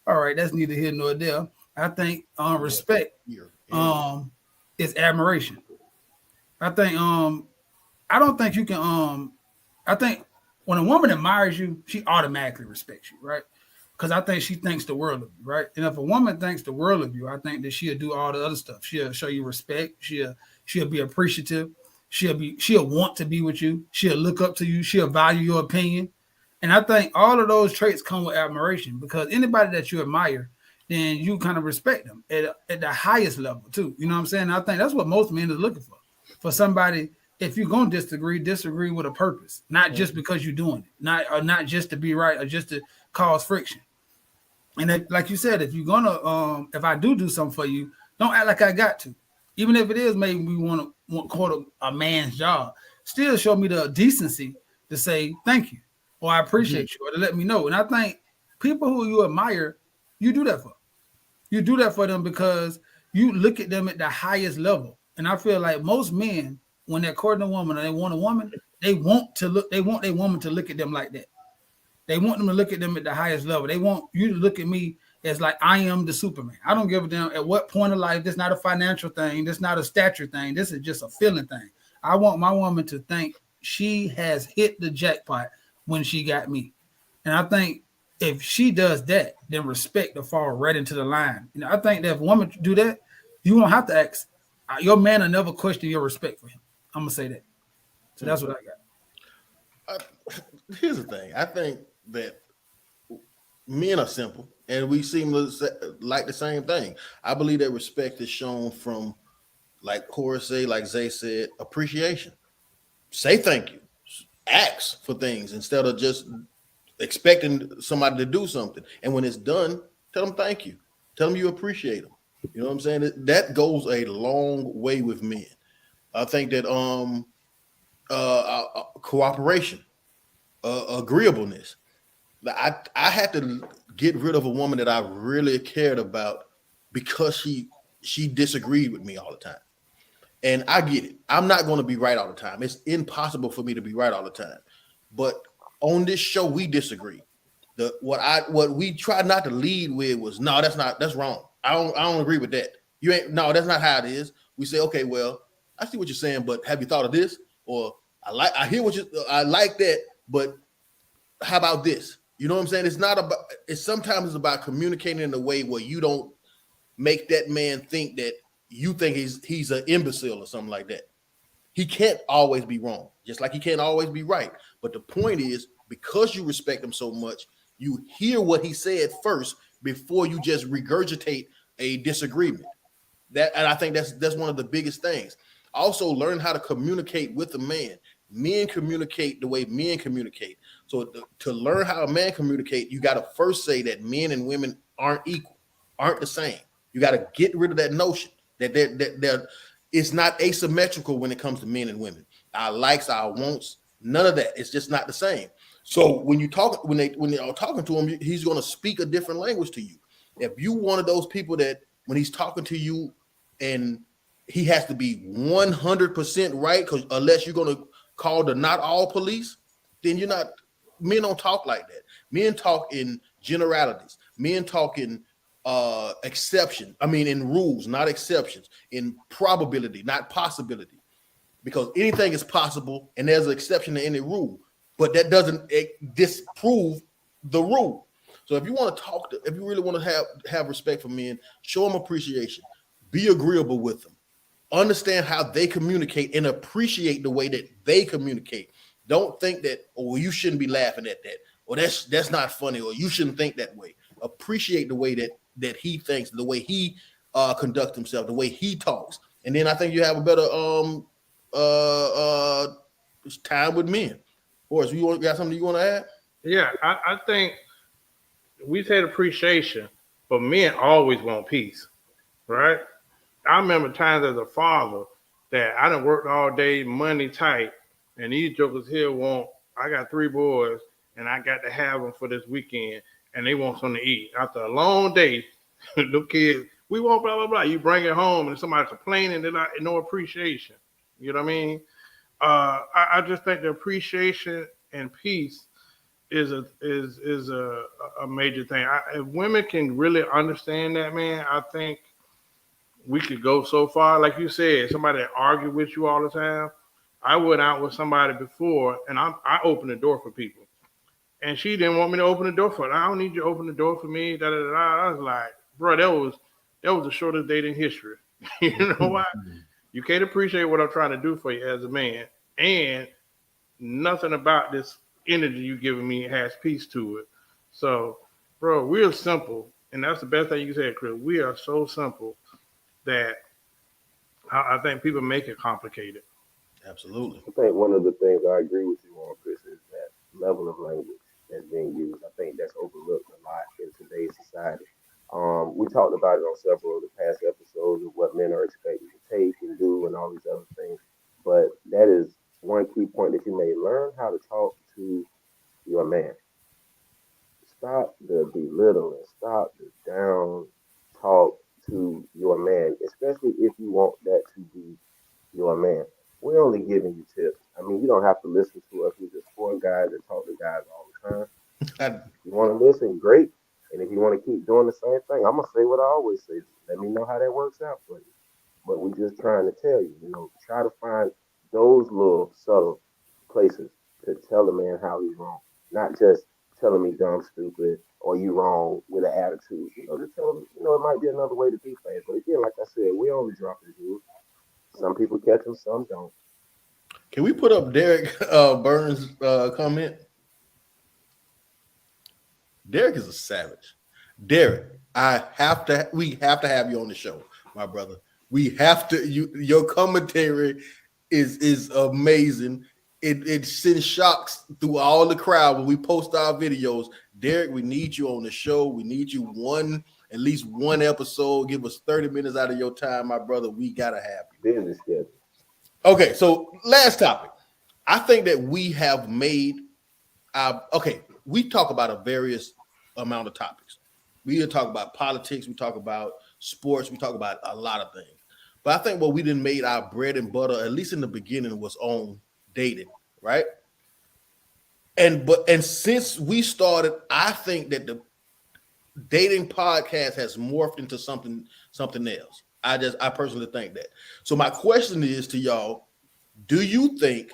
All right, that's neither here nor there. I think respect is admiration. I think I don't think you can I think when a woman admires you, she automatically respects you, right? Because I think she thinks the world of you, right? And if a woman thinks the world of you, I think that she'll do all the other stuff. She'll show you respect. She'll be appreciative. She'll want to be with you. She'll look up to you. She'll value your opinion. And I think all of those traits come with admiration because anybody that you admire, then you kind of respect them at the highest level too. You know what I'm saying? I think that's what most men are looking for. For somebody, if you're going to disagree with a purpose, not just because you're doing it, not just to be right or just to cause friction. And like you said, if you're gonna, if I do something for you, don't act like I got to. Even if it is maybe we want a man's job, still show me the decency to say thank you or I appreciate you or to let me know. And I think people who you admire, you do that for. You do that for them because you look at them at the highest level. And I feel like most men, when they're courting a woman or they want a woman, they want their woman to look at them like that. They want them to look at them at the highest level. They want you to look at me as like I am the Superman. I don't give a damn at what point of life. This is not a financial thing. This is not a stature thing. This is just a feeling thing. I want my woman to think she has hit the jackpot when she got me. And I think if she does that, then respect will fall right into the line. You know, I think that if a woman do that, you don't have to ask. Your man will never question your respect for him. I'm gonna say that. So that's what I got. Here's the thing. I think that men are simple. and we seem to like the same thing. I believe that respect is shown from, like Horace say, like Zay said, appreciation. Say thank you. Ask for things instead of just expecting somebody to do something. And when it's done, tell them thank you. Tell them you appreciate them. You know what I'm saying? That goes a long way with men. I think that cooperation, agreeableness. I had to get rid of a woman that I really cared about because she disagreed with me all the time. And I get it. I'm not going to be right all the time. It's impossible for me to be right all the time. But on this show, we disagree. What we tried not to lead with was no, that's wrong. I don't agree with that. That's not how it is. We say, okay, well, I see what you're saying, but have you thought of this? Or I hear I like that, but how about this? You know what I'm saying? It's sometimes about communicating in a way where you don't make that man think that you think he's an imbecile or something like that. He can't always be wrong, just like he can't always be right. But the point is, because you respect him so much, you hear what he said first before you just regurgitate a disagreement. And I think that's one of the biggest things. Also, learn how to communicate with a man. Men communicate the way men communicate. So to learn how a man communicate, you got to first say that men and women aren't equal, aren't the same. You got to get rid of that notion that it's not asymmetrical when it comes to men and women. Our likes, our wants, none of that. It's just not the same. So when they are talking to him, he's going to speak a different language to you. If you one of those people that when he's talking to you and he has to be 100% right, because unless you're going to call the not all police, then you're not. Men don't talk like that. Men talk in generalities. Men talk in exception. I mean, in rules, not exceptions. In probability, not possibility. Because anything is possible, and there's an exception to any rule, but that doesn't disprove the rule. So if you want to if you really want to have respect for men, show them appreciation. Be agreeable with them. Understand how they communicate and appreciate the way that they communicate. Don't think that, oh, you shouldn't be laughing at that, or that's not funny, or you shouldn't think that way. Appreciate the way that he thinks, the way he conducts himself, the way he talks, and then I think you have a better time with men. Boys, you got something you want to add? Yeah, I think we said appreciation, but men always want peace, right? I remember times as a father that I done worked all day, money tight, and these jokers here I got 3 boys, and I got to have them for this weekend, and they want something to eat. After a long day, the kids, we want blah, blah, blah. You bring it home, and somebody complaining, they're not, no appreciation. You know what I mean? I just think the appreciation and peace is a major thing. If women can really understand that, man, I think we could go so far. Like you said, somebody that argue with you all the time. I went out with somebody before, and I opened the door for people, and she didn't want me to open the door for her. I don't need you to open the door for me. Da, da, da, da. I was like, bro, that was the shortest date in history. You know why? You can't appreciate what I'm trying to do for you as a man, and nothing about this energy you giving me has peace to it. So, bro, we're simple, and that's the best thing you can say, Chris. We are so simple that I think people make it complicated. Absolutely. I think one of the things I agree with you on, Chris, is that level of language that's being used. I think that's overlooked a lot in today's society. We talked about it on several of the past episodes of what men are expected to take and do and all these other things. But that is one key point that you may learn how to talk to your man. Stop the belittling, stop the down talk to your man, especially if you want that to be your man. We're only giving you tips. I mean, you don't have to listen to us. We're just 4 guys that talk to guys all the time. If you want to listen, great. And if you want to keep doing the same thing, I'm going to say what I always say. Let me know how that works out for you. But we're just trying to tell you, try to find those little subtle places to tell a man how he's wrong. Not just telling me dumb, stupid, or you wrong with an attitude. Just tell him, it might be another way to do things. But again, like I said, we only dropping jewels. Some people catch them, some don't. Can we put up Derek Burns' comment? Derek is a savage. Derek, we have to have you on the show, my brother. We have to. Your commentary is amazing. It sends shocks through all the crowd when we post our videos. Derek, we need you on the show. We need you at least one episode. Give us 30 minutes out of your time, my brother. We gotta have you. Business schedule. Okay, so last topic. I think that we have made we talk about a various amount of topics. We talk about politics, we talk about sports, we talk about a lot of things. But I think what we didn't made our bread and butter, at least in the beginning, was on dating, right? And since we started, I think that the dating podcast has morphed into something else. I personally think that. So my question is to y'all, do you think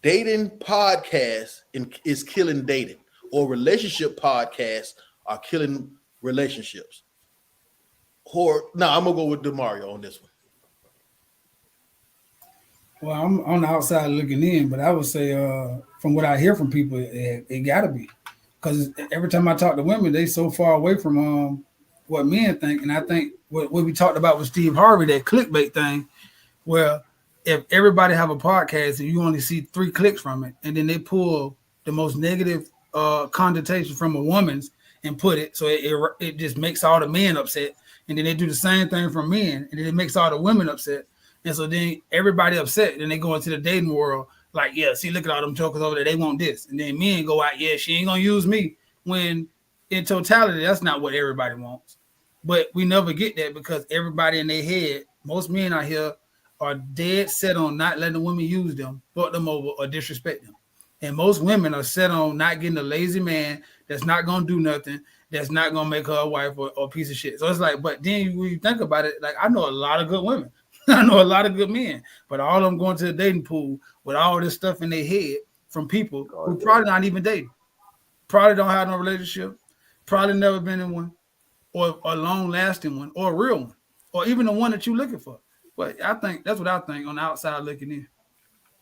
dating podcasts is killing dating, or relationship podcasts are killing relationships? Or no, I'm gonna go with DeMario on this one. Well, I'm on the outside looking in, but I would say, from what I hear from people, it gotta be, because every time I talk to women, they so far away from what men think, and I think what we talked about with Steve Harvey, that clickbait thing, where if everybody have a podcast and you only see 3 clicks from it, and then they pull the most negative connotation from a woman's and put it, so it just makes all the men upset, and then they do the same thing from men, and then it makes all the women upset. And so then everybody upset. Then they go into the dating world like, yeah, see, look at all them jokers over there. They want this. And then men go out, yeah, she ain't going to use me. When in totality, that's not what everybody wants. But we never get that because everybody in their head, most men out here are dead set on not letting the women use them, fuck them over, or disrespect them. And most women are set on not getting a lazy man that's not going to do nothing, that's not going to make her a wife or a piece of shit. So it's like, but then when you think about it, like I know a lot of good women. I know a lot of good men, but all of them going to the dating pool with all this stuff in their head from people who probably not even dating, probably don't have no relationship, probably never been in one, or a long-lasting one, or a real one, or even the one that you're looking for. But I think that's what I think on the outside looking in.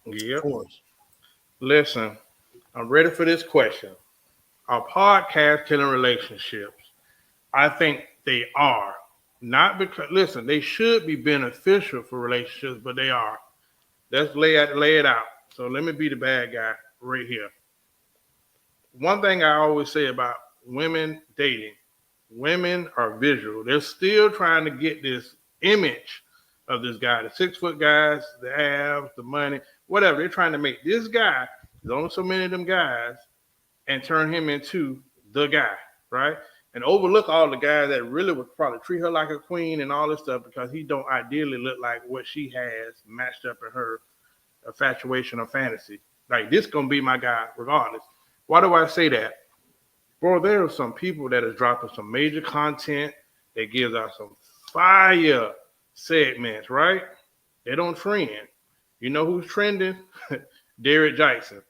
Yep. Of course. Listen, I'm ready for this question. Are podcasts killing relationships? I think they are. Not because, listen, they should be beneficial for relationships, but they are. Let's lay it out. So let me be the bad guy right here. One thing I always say about women dating, women are visual. They're still trying to get this image of this guy, the 6-foot guys, the abs, the money, whatever. They're trying to make this guy, there's only so many of them guys, and turn him into the guy, right? And overlook all the guys that really would probably treat her like a queen and all this stuff because he don't ideally look like what she has matched up in her infatuation or fantasy. Like, this going to be my guy regardless. Why do I say that? Bro, there are some people that are dropping some major content that gives out some fire segments, right? They don't trend. You know who's trending? Derek Jackson.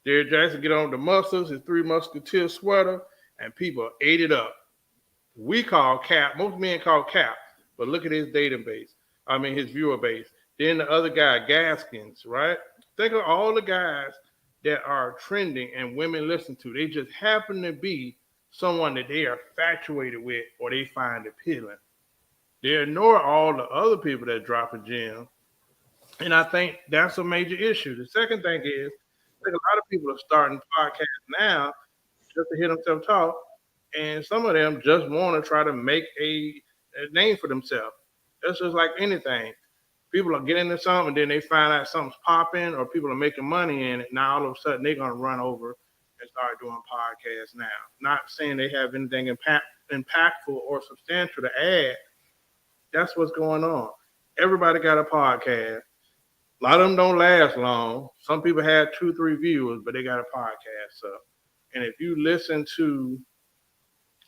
Derek Jackson get on the muscles, his 3 Musketeer sweater, and people ate it up. We call cap, most men call cap, but look at his his viewer base. Then the other guy, Gaskins, right? Think of all the guys that are trending and women listen to. They just happen to be someone that they are infatuated with or they find appealing. They ignore all the other people that drop a gem. And I think that's a major issue. The second thing is, I think a lot of people are starting podcasts now just to hear themselves talk, and some of them just want to try to make a name for themselves. That's just like anything. People are getting into something, and then they find out something's popping, or people are making money in it. Now all of a sudden they're gonna run over and start doing podcasts now. Not saying they have anything impactful or substantial to add. That's what's going on. Everybody got a podcast. A lot of them don't last long. Some people have 2-3 viewers, but they got a podcast. So, and if you listen to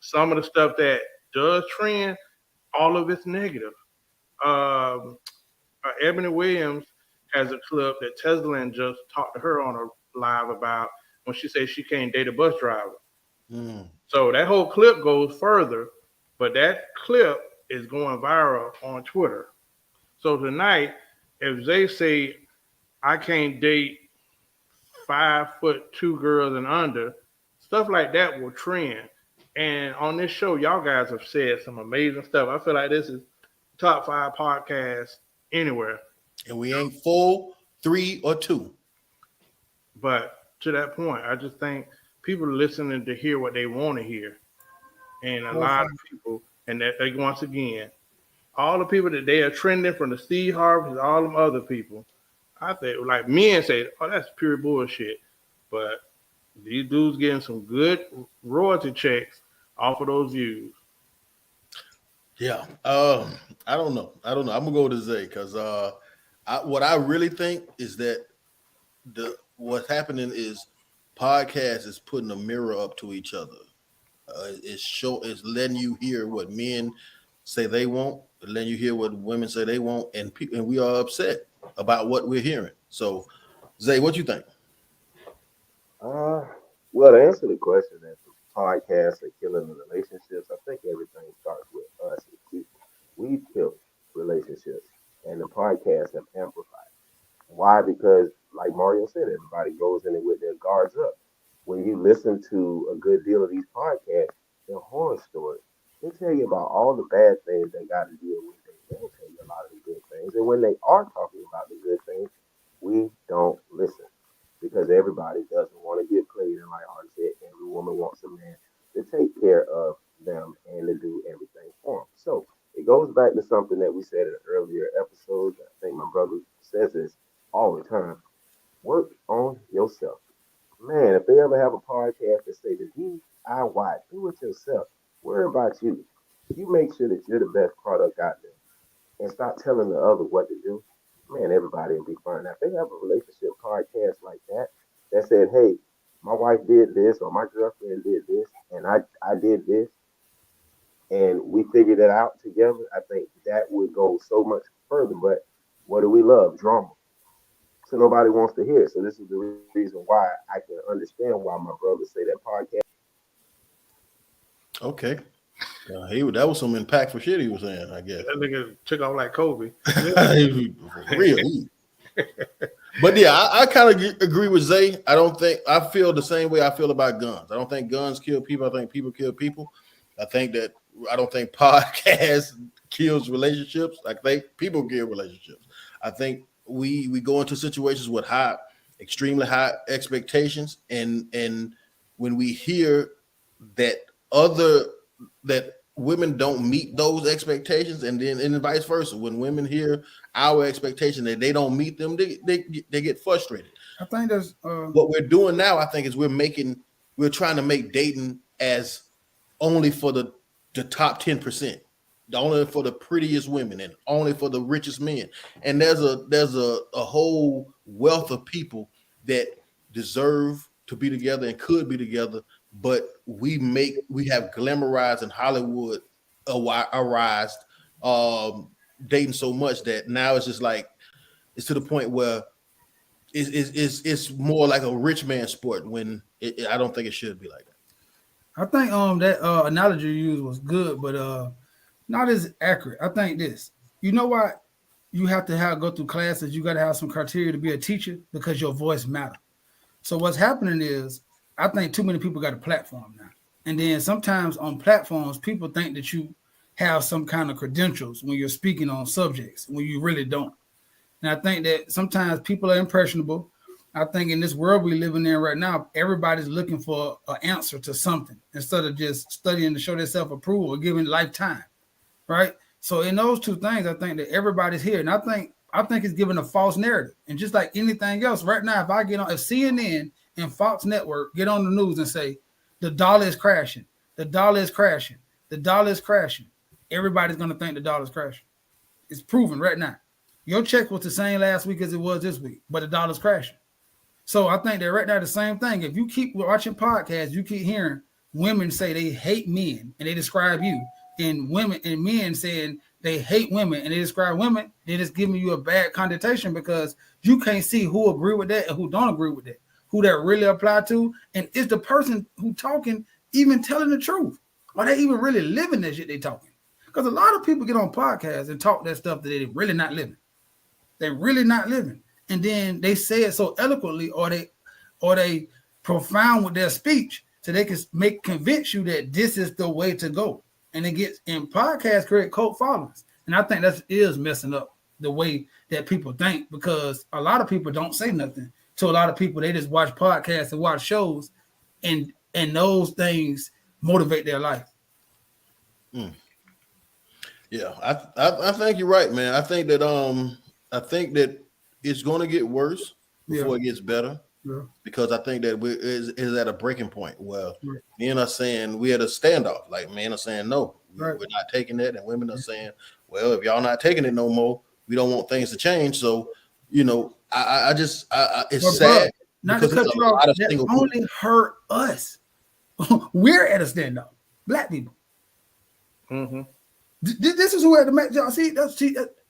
some of the stuff that does trend, all of it's negative. Ebony Williams has a clip that Tesla just talked to her on a live about when she says she can't date a bus driver. So that whole clip goes further, but that clip is going viral on Twitter. So tonight, if they say I can't date 5'2" girls and under, stuff like that will trend. And on this show, y'all guys have said some amazing stuff. I feel like this is top 5 podcast anywhere. And we ain't 4, 3, or 2. But to that point, I just think people are listening to hear what they want to hear. And a lot of people, and that they, once again, all the people that they are trending from the Steve Harvey, all them other people, I think, like men say, oh, that's pure bullshit. But these dudes getting some good royalty checks off of those views. Yeah. I don't know. I'm gonna go to Zay because what I really think is that what's happening is podcast is putting a mirror up to each other. It's letting you hear what men say they want, letting you hear what women say they want, and we are upset about what we're hearing. So, Zay, what you think? Well, to answer the question that the podcasts are killing the relationships, I think everything starts with us as people. We've killed relationships, and the podcasts have amplified. Why? Because, like Mario said, everybody goes in it with their guards up. When you listen to a good deal of these podcasts, they're horror stories. They tell you about all the bad things they got to deal with. They don't tell you a lot of the good things. And when they are talking about the good things, we don't listen. Because everybody doesn't want to get played. And like Art said, every woman wants a man to take care of them and to do everything for them. So it goes back to something that we said in an earlier episode. I think my brother says this all the time. Work on yourself. Man, if they ever have a podcast that say the DIY, do it yourself. Worry about you. You make sure that you're the best product out there. And stop telling the other what to do. Man, everybody will be fine. Now, if they have a relationship podcast like that said, hey, my wife did this or my girlfriend did this and I did this and we figured it out together, I think that would go so much further. But what do we love? Drama. So nobody wants to hear it. So this is the reason why I can understand why my brother say that podcast. Okay. That was some impactful shit he was saying, I guess. That nigga took off like Kobe. Real. But yeah, I kind of agree with Zay. I feel the same way I feel about guns. I don't think guns kill people. I think people kill people. I don't think podcast kills relationships. I think people kill relationships. I think we go into situations with extremely high expectations, and when we hear that women don't meet those expectations, and vice versa, when women hear our expectation that they don't meet them, they get frustrated. I think that's what we're doing now. I think is we're trying to make dating as only for the top 10%, only for the prettiest women, and only for the richest men. And there's a whole wealth of people that deserve to be together and could be together, but we have glamorized and Hollywood arised dating so much that now it's just like it's to the point where it's more like a rich man sport when I don't think it should be like that. I think that analogy you used was good, but not as accurate. I think this. You know why you have to go through classes? You got to have some criteria to be a teacher because your voice matters. So what's happening is I think too many people got a platform now. And then sometimes on platforms, people think that you have some kind of credentials when you're speaking on subjects when you really don't. And I think that sometimes people are impressionable. I think in this world we're living in right now, everybody's looking for an answer to something instead of just studying to show their self-approval or giving lifetime, right? So in those two things, I think that everybody's here. And I think it's giving a false narrative. And just like anything else, right now, if CNN and Fox Network get on the news and say, the dollar is crashing, the dollar is crashing, the dollar is crashing, everybody's going to think the dollar is crashing. It's proven right now. Your check was the same last week as it was this week, but the dollar's crashing. So I think that right now the same thing. If you keep watching podcasts, you keep hearing women say they hate men and they describe you, and women and men saying they hate women and they describe women, they're just giving you a bad connotation because you can't see who agree with that and who don't agree with that, who that really apply to, and is the person who talking even telling the truth? Are they even really living that shit they talking? Because a lot of people get on podcasts and talk that stuff that they're really not living. They're really not living. And then they say it so eloquently or they profound with their speech so they can convince you that this is the way to go. And it gets in podcast create cult followings. And I think that is messing up the way that people think, because a lot of people don't say nothing to a lot of people. They just watch podcasts and watch shows, and those things motivate their life. Yeah, I think you're right, man. I think that it's going to get worse before it gets better. Yeah. Because I think that is at a breaking point. Well, Right. men are saying we had a standoff. Like men are saying no, Right. we're not taking that, and women are saying, well, if y'all not taking it no more, we don't want things to change. So, it's But sad. Not to because cut it's you a off, lot of that single only hurt us. We're at a standoff. Black people. Mm-hmm. This is who had to make y'all see. That's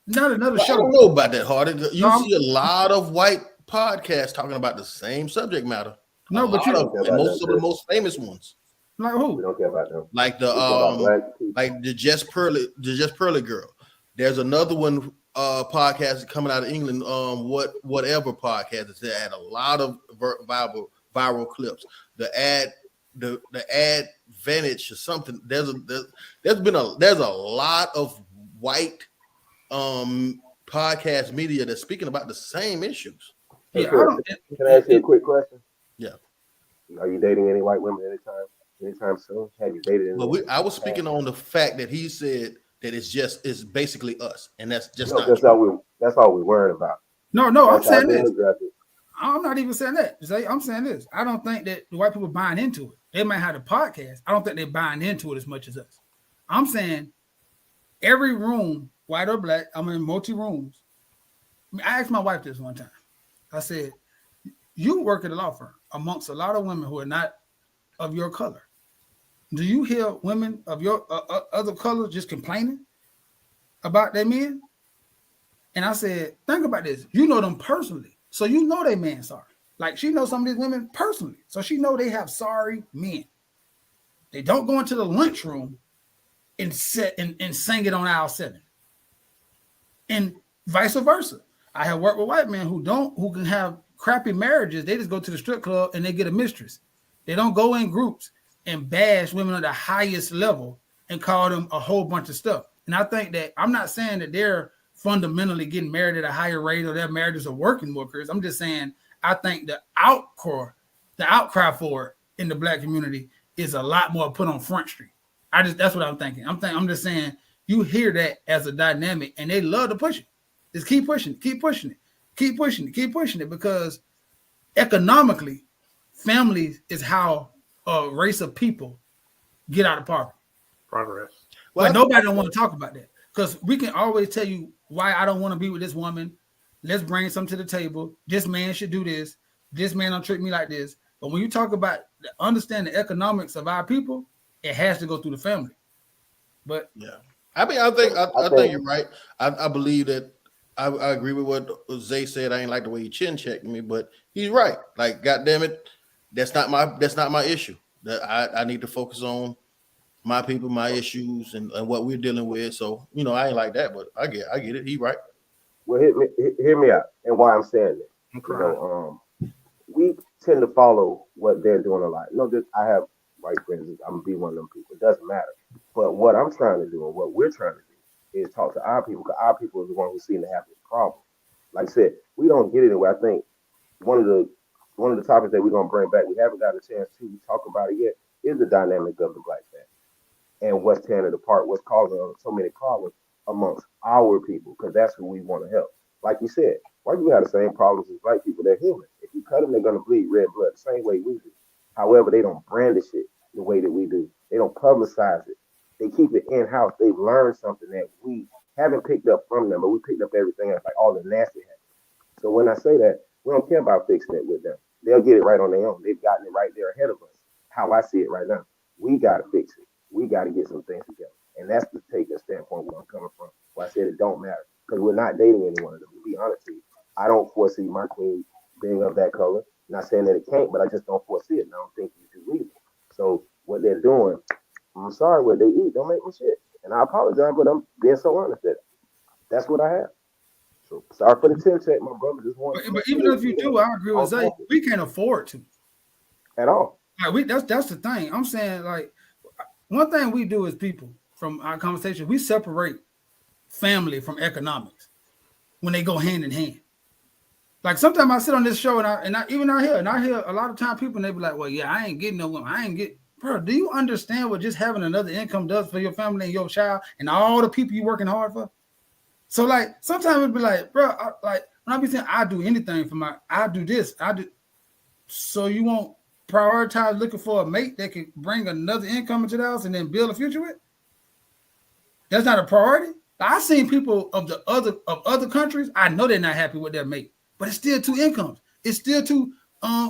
not another I show. don't know about that, Hardy. You No, see a lot of white podcasts talking about the same subject matter. No, but most of the most famous ones, like We who? don't care about them. like We care about black people. like the Just Pearly girl. There's another one podcast coming out of England. Whatever podcast that had a lot of viral clips. The advantage or something. There's a lot of white podcast media that's speaking about the same issues. Hey, Yeah, I Chris, don't. can I ask you a quick question? Yeah. Are you dating any white women anytime soon? Have you dated any? But I was speaking on the fact that he said that it's basically us, and that's just No, not that's true. all we worried about. No, I'm That's our saying this. demographic. I'm not even saying that. I'm saying this. I don't think that the white people buying into it. They might have the podcast. I don't think they're buying into it as much as us. I'm saying every room, white or black, I'm in multi rooms. I asked my wife this one time. I said, you work at a law firm amongst a lot of women who are not of your color. Do you hear women of your other color just complaining about their men? And I said, think about this. You know them personally. So you know they man sorry. Like she knows some of these women personally. So she know they have sorry men. They don't go into the lunchroom and sing it on aisle 7. And vice versa. I have worked with white men who can have crappy marriages. They just go to the strip club and they get a mistress. They don't go in groups and bash women at the highest level and call them a whole bunch of stuff. And I think that I'm not saying that they're fundamentally getting married at a higher rate or their marriages are working workers. I'm just saying I think the outcry for it in the black community is a lot more put on Front Street. That's what I'm thinking. I'm just saying you hear that as a dynamic and they love to push it. Just keep pushing it because economically, families is how a race of people get out of poverty. Progress. But nobody don't want to talk about that because we can always tell you why I don't want to be with this woman. Let's bring something to the table. This man should do this. This man don't treat me like this. But when you talk about understand the economics of our people, it has to go through the family. But yeah, I mean, I think you're right. I believe that I agree with what Zay said. I ain't like the way he chin checked me, but he's right. Like, goddamn it, that's not my issue. That I need to focus on my people, my issues, and what we're dealing with. So, I ain't like that, but I get it. He right. Well, hear me out, and why I'm saying that. We tend to follow what they're doing a lot. I have white friends. I'm gonna be one of them people. It doesn't matter. But what I'm trying to do and what we're trying to do is talk to our people, because our people are the ones who seem to have this problem. Like I said, we don't get anywhere. I think one of the topics that we're gonna bring back, we haven't got a chance to talk about it yet, is the dynamic of the black family and what's tearing it apart, what's causing so many problems amongst our people, because that's who we want to help. Like you said, white people have the same problems as black people. They're human. If you cut them, they're gonna bleed red blood the same way we do. However, they don't brand the shit the way that we do. They don't publicize it. They keep it in-house. They've learned something that we haven't picked up from them, but we picked up everything else, like all the nasty habits. So when I say that, we don't care about fixing it with them. They'll get it right on their own. They've gotten it right there ahead of us. How I see it right now. We got to fix it. We got to get some things together. And that's the standpoint where I'm coming from. Where I said it don't matter. Because we're not dating any one of them. To be honest with you, I don't foresee my queen being of that color. Not saying that it can't, but I just don't foresee it. And I don't think you do either. So what they're doing, I'm sorry, what they eat don't make me shit. And I apologize, but I'm being so honest that that's what I have. So sorry for the 10 check, my brother. Just want. But even if you do, I agree with Zay. We can't afford to. At all. Like that's the thing. I'm saying, like, one thing we do as people from our conversation, we separate family from economics when they go hand in hand. Like sometimes I sit on this show and I even out here and I hear a lot of time people and they be like, well, yeah, I ain't getting no woman. I ain't get, bro. Do you understand what just having another income does for your family and your child and all the people you working hard for? So like sometimes it'd be like, bro, like when I be saying I do anything for I do this, I do. So you won't prioritize looking for a mate that can bring another income into the house and then build a future with? That's not a priority. I've seen people of other countries. I know they're not happy with their mate, but it's still 2 incomes. It's still 2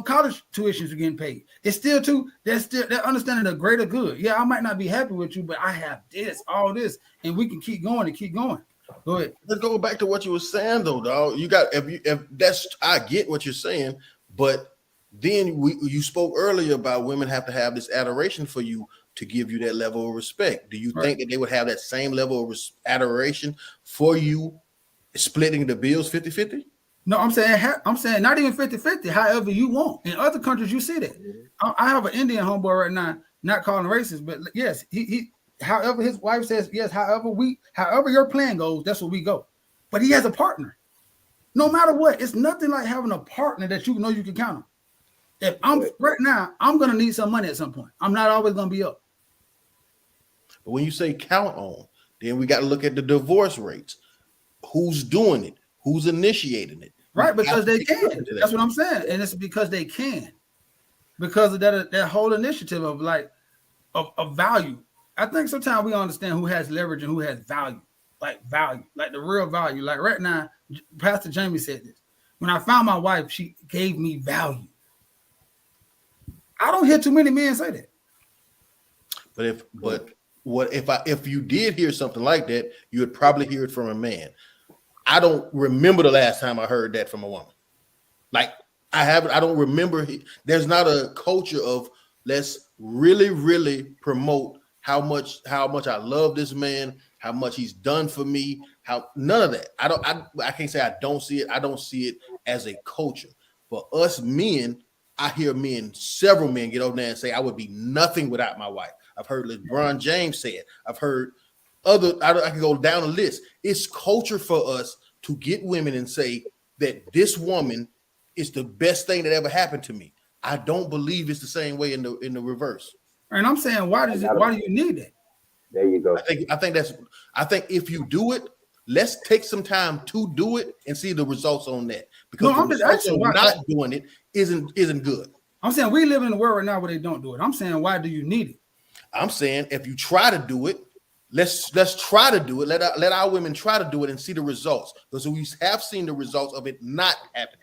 college tuitions are getting paid. It's still 2. They're understanding the greater good. Yeah, I might not be happy with you, but I have this, all this, and we can keep going and keep going. Go ahead. Let's go back to what you were saying, though, dog. You got if that's I get what you're saying, but then you spoke earlier about women have to have this adoration for you to give you that level of respect. Do you think that they would have that same level of adoration for you splitting the bills 50-50? No, I'm saying not even 50-50, however you want. In other countries, you see that. I have an Indian homeboy right now, not calling racist, but yes, he however his wife says, yes, however your plan goes, that's where we go. But he has a partner. No matter what, it's nothing like having a partner that you know you can count on. If I'm right now, I'm gonna need some money at some point. I'm not always gonna be up. But when you say count on, then we got to look at the divorce rates. Who's doing it? Who's initiating it? Right, because they can. That's what I'm saying. And it's because they can. Because of that whole initiative of like of value. I think sometimes we understand who has leverage and who has value. Like the real value. Like right now, Pastor Jamie said this. When I found my wife, she gave me value. I don't hear too many men say that. If you did hear something like that, you would probably hear it from a man. I don't remember the last time I heard that from a woman. Like I don't remember. There's not a culture of let's really, really promote how much I love this man, how much he's done for me. None of that. I can't say I don't see it. I don't see it as a culture. For us men, I hear several men get over there and say, I would be nothing without my wife. I've heard LeBron James say it. I've heard I can go down the list. It's culture for us to get women and say that this woman is the best thing that ever happened to me. I don't believe it's the same way in the reverse. And I'm saying, why do you need it? There you go. I think if you do it, let's take some time to do it and see the results on that. Because I'm just asking why not doing it isn't good. I'm saying we live in a world right now where they don't do it. I'm saying, why do you need it? I'm saying if you try to do it, let's try to do it. Let our women try to do it and see the results. Because we have seen the results of it not happening.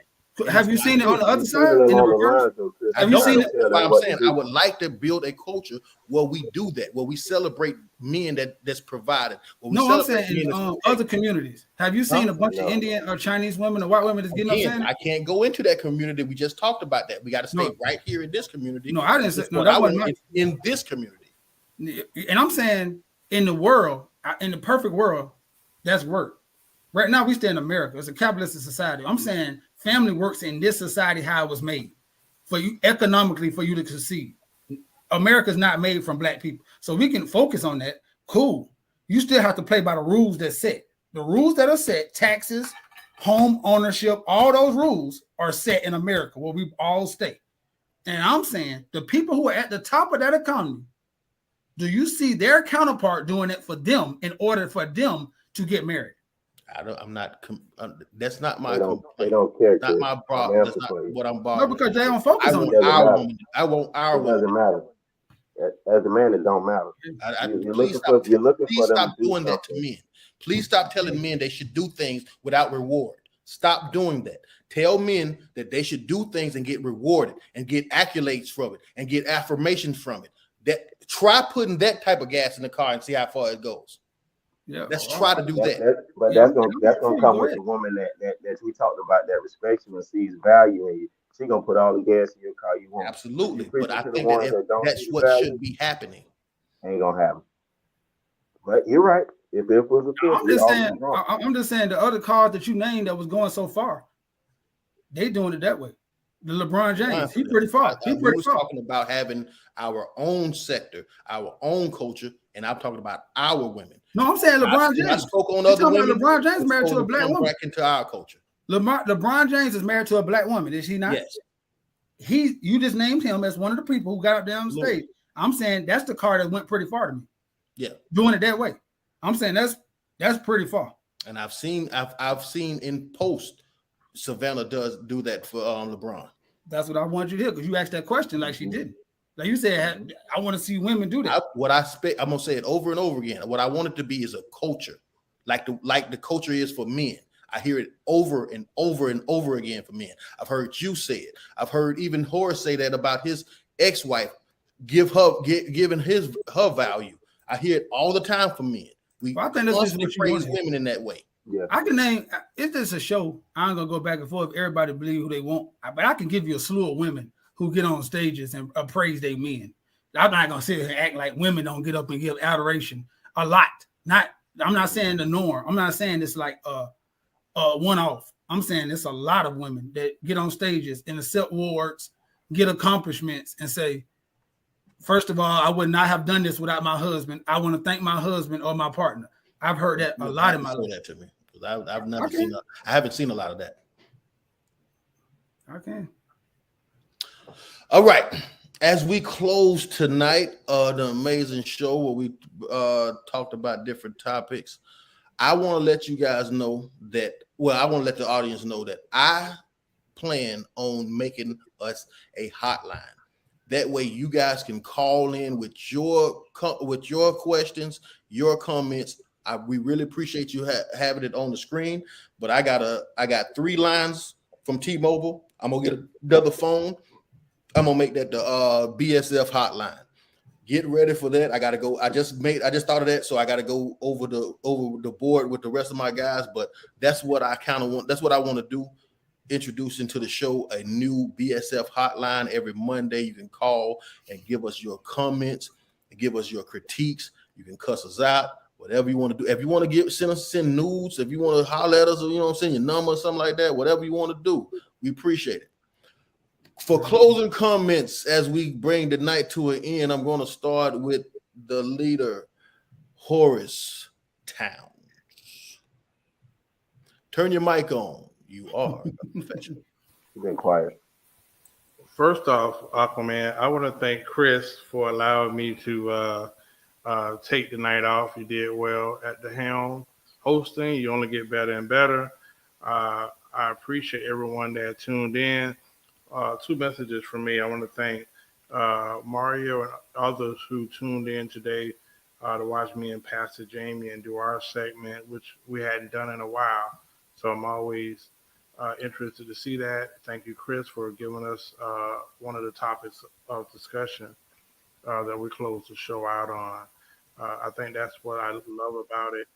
Have you seen it on the other side? In the reverse? Have you seen it? That's why I'm saying I would like to build a culture where we do that, where we celebrate men that's provided. No, I'm saying in other communities. Have you seen a bunch of Indian or Chinese women or white women that's getting upset? I can't go into that community. We just talked about that. We got to stay right here in this community. No, I didn't say no. That wasn't in this community. And I'm saying in the world, in the perfect world, that's work. Right now, we stay in America. It's a capitalist society. I'm saying family works in this society how it was made for you economically for you to succeed. America's not made from black people, so we can focus on that. Cool. You still have to play by the rules that's set. The rules that are set, taxes, home ownership, all those rules are set in America where we all stay. And I'm saying the people who are at the top of that economy, do you see their counterpart doing it for them in order for them to get married? That's not my. They don't care. Not my problem. That's not what I'm bothering. No, because they don't focus on it. I want our woman. It doesn't matter. As a man, it don't matter. Please stop doing that to men. Please stop telling men they should do things without reward. Stop doing that. Tell men that they should do things and get rewarded and get accolades from it and get affirmation from it. Try putting that type of gas in the car and see how far it goes. Yeah, let's try to do that. That's gonna come with the woman that we talked about that respects you and sees value in you. She gonna put all the gas in your car you want. Absolutely, but I think that's what should be happening. Ain't gonna happen. But you're right. If it was a film, I'm just saying the other cars that you named that was going so far, they doing it that way. The LeBron James. He Fine. pretty far. He We pretty was far. talking about having our own sector, our own culture, and I'm talking about our women. No, I'm saying LeBron I James. spoke on You other talking women. about LeBron James I'm married to a supposed black come woman. back into our culture. LeBron James is married to a black woman, is he not? Yes. You just named him as one of the people who got up there on the Absolutely. stage. I'm saying that's the car that went pretty far to me. Yeah. Doing it that way. I'm saying that's pretty far. And I've seen in post Savannah does do that for LeBron. That's what I want you to hear because you asked that question like she didn't. Like you said, I want to see women do that. I'm gonna say it over and over again. What I want it to be is a culture, like the culture is for men. I hear it over and over and over again for men. I've heard you say it. I've heard even Horace say that about his ex-wife, giving her value. I hear it all the time from men. I think that's just what you praise want. women in that way. Yeah. I can name, if there's a show, I ain't gonna go back and forth. Everybody believe who they want, but I can give you a slew of women who get on stages and praise their men. I'm not gonna sit here and act like women don't get up and give adoration a lot. I'm not saying the norm. I'm not saying it's like a one-off. I'm saying it's a lot of women that get on stages and accept awards, get accomplishments, and say, first of all, I would not have done this without my husband. I want to thank my husband or my partner. I've heard that a lot in my life. That to me. I've never seen. I haven't seen a lot of that. Okay. All right. As we close tonight, the amazing show where we talked about different topics, I want to let you guys know that. Well, I want to let the audience know that I plan on making us a hotline. That way, you guys can call in with your questions, your comments. We really appreciate you having it on the screen. But I got 3 lines from T-Mobile. I'm gonna get another phone. I'm gonna make that the BSF hotline. Get ready for that. I gotta go. I just thought of that, so I gotta go over the board with the rest of my guys. But that's what I kind of want. That's what I want to do. Introduce into the show a new BSF hotline every Monday. You can call and give us your comments, and give us your critiques. You can cuss us out, whatever you want to do. If you want to send nudes, if you want to holler at us, or send your number or something like that, whatever you want to do, we appreciate it. For closing comments, as we bring the night to an end, I'm going to start with the leader, Horace Towns. Turn your mic on. You are a professional. You've been quiet. First off, Aquaman, I want to thank Chris for allowing me to take the night off. You did well at the helm hosting. You only get better and better. I appreciate everyone that tuned in. 2 messages from me. I want to thank Mario and others who tuned in today to watch me and Pastor Jamie and do our segment, which we hadn't done in a while. So I'm always interested to see that. Thank you, Chris, for giving us one of the topics of discussion that we close the show out on. I think that's what I love about it,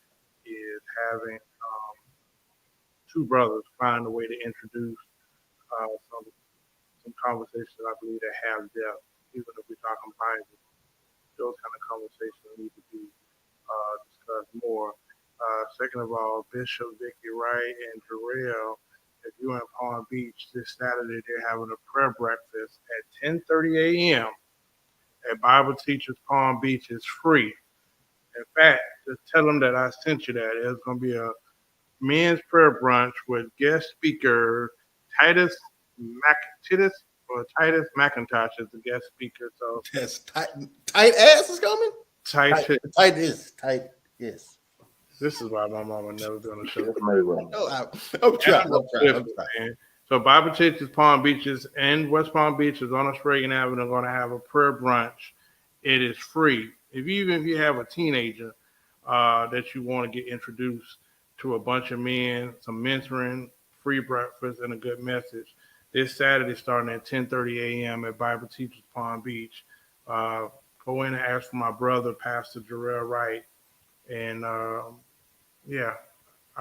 is having 2 brothers find a way to introduce some conversations I believe that have depth, even if we're talking Bible. Those kind of conversations need to be discussed more. Second of all, Bishop Vicky Wright and Jarrell, if you're in Palm Beach this Saturday, they're having a prayer breakfast at 10:30 a.m. at Bible Teachers Palm Beach. It's free. In fact, just tell them that I sent you that. It's going to be a men's prayer brunch with guest speaker Titus McIntosh as the guest speaker. So That's tight ass is coming. Titus. Tight is. This is why my mama never been on the show. I'm trying. So Bible Teachers Palm Beaches and West Palm Beaches on Australian Avenue are going to have a prayer brunch. It is free. Even if you have a teenager that you want to get introduced to a bunch of men, some mentoring, free breakfast, and a good message. This Saturday starting at 10:30 a.m. at Bible Teachers Palm Beach. Go in and ask for my brother, Pastor Jarrell Wright. And I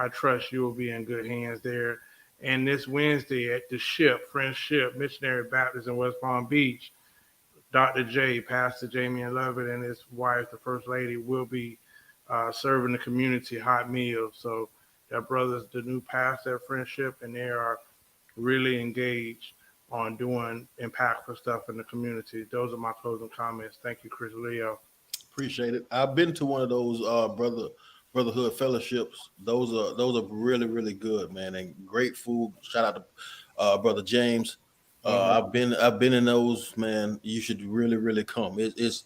trust you will be in good hands there. And this Wednesday at the Friendship Missionary Baptist in West Palm Beach, Dr. J, Pastor Jamie Lovett, and his wife, the First Lady, will be serving the community hot meals. So that brother's the new pastor at Friendship, and they are really engaged on doing impactful stuff in the community. Those are my closing comments. Thank you, Chris Leo. Appreciate it. I've been to one of those brotherhood fellowships. Those are really good, man, and great food. Shout out to brother James. I've been in those, man. You should really come. It's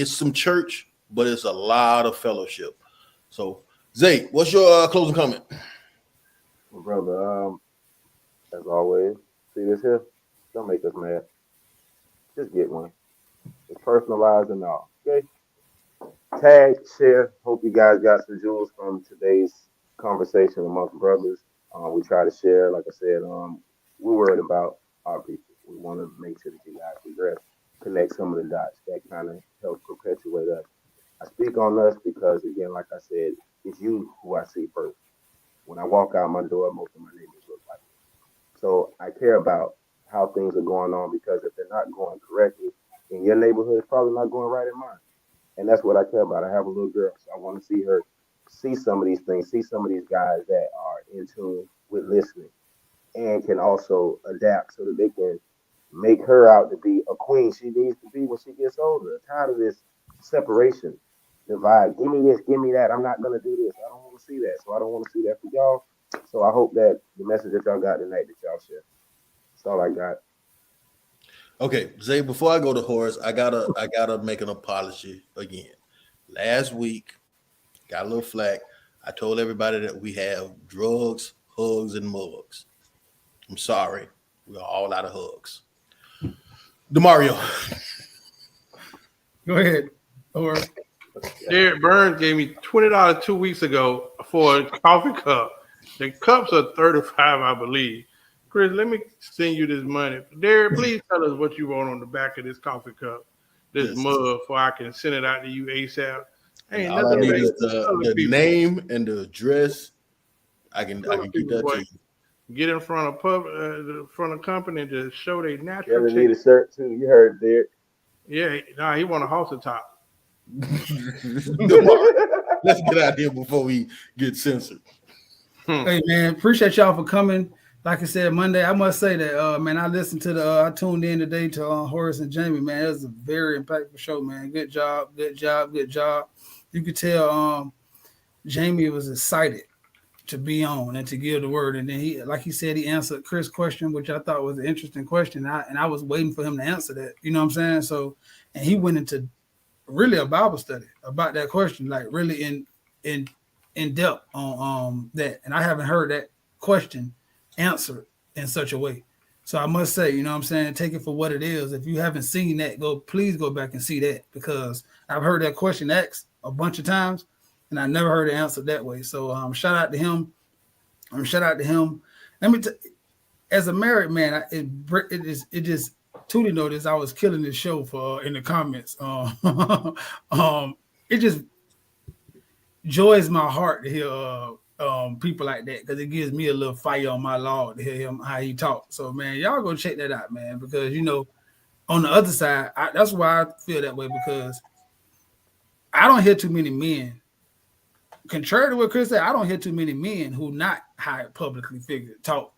some church, but it's a lot of fellowship. So, Zay, what's your closing comment? Well, brother, as always, see this here? Don't make us mad. Just get one. It's personalized and all. Okay? Tag, share. Hope you guys got some jewels from today's conversation amongst brothers. We try to share, like I said, we're worried about our people. We want to make sure that you guys progress, connect some of the dots. That kind of helps perpetuate us. I speak on us because, again, like I said, it's you who I see first. When I walk out my door, most of my neighbors look like me. So I care about how things are going on, because if they're not going correctly in your neighborhood, it's probably not going right in mine. And that's what I care about. I have a little girl, so I want to see her see some of these things, see some of these guys that are in tune with listening and can also adapt so that they can make her out to be a queen she needs to be when she gets older. I'm tired of this separation divide. Give me this, give me that. I'm not going to do this. I don't want to see that. So I don't want to see that for y'all. So I hope that the message that y'all got tonight that y'all share. That's all I got. Okay, Zay, before I go to Horace, I gotta make an apology again. Last week, got a little flack. I told everybody that we have drugs, hugs, and mugs. I'm sorry. We're all out of hugs. DeMario. Go ahead. Or Derek Burns gave me $20 2 weeks ago for a coffee cup. The cups are $35, I believe. Chris, let me send you this money. Derek, please tell us what you want on the back of this coffee cup, this mug, so I can send it out to you ASAP. Ain't All I nothing need like is the name and the address. I can keep that to you. Get in front of company to show their natural. Kevin need a shirt too. You heard Derek. Yeah, nah, he want a halter top. Let's get out here before we get censored. Hey man, appreciate y'all for coming. Like I said, Monday, I must say that man, I listened to I tuned in today to Horace and Jamie. Man, it was a very impactful show, man. Good job. You could tell Jamie was excited to be on and to give the word. And then he, like he said, he answered Chris' question, which I thought was an interesting question. I was waiting for him to answer that. You know what I'm saying? So, and he went into really a Bible study about that question, like really in depth on that. And I haven't heard that question answered in such a way. So I must say, you know what I'm saying, take it for what it is. If you haven't seen that, please go back and see that, because I've heard that question asked a bunch of times and I never heard it answered that way. So shout out to him. Let me as a married man, it just Tootie noticed I was killing this show for in the comments. It just joys my heart to hear people like that, because it gives me a little fire on my Lord to hear him how he talk. So man, y'all go check that out, man, because you know, on the other side, that's why I feel that way, because I don't hear too many men. Contrary to what Chris said, I don't hear too many men who not high publicly figured talk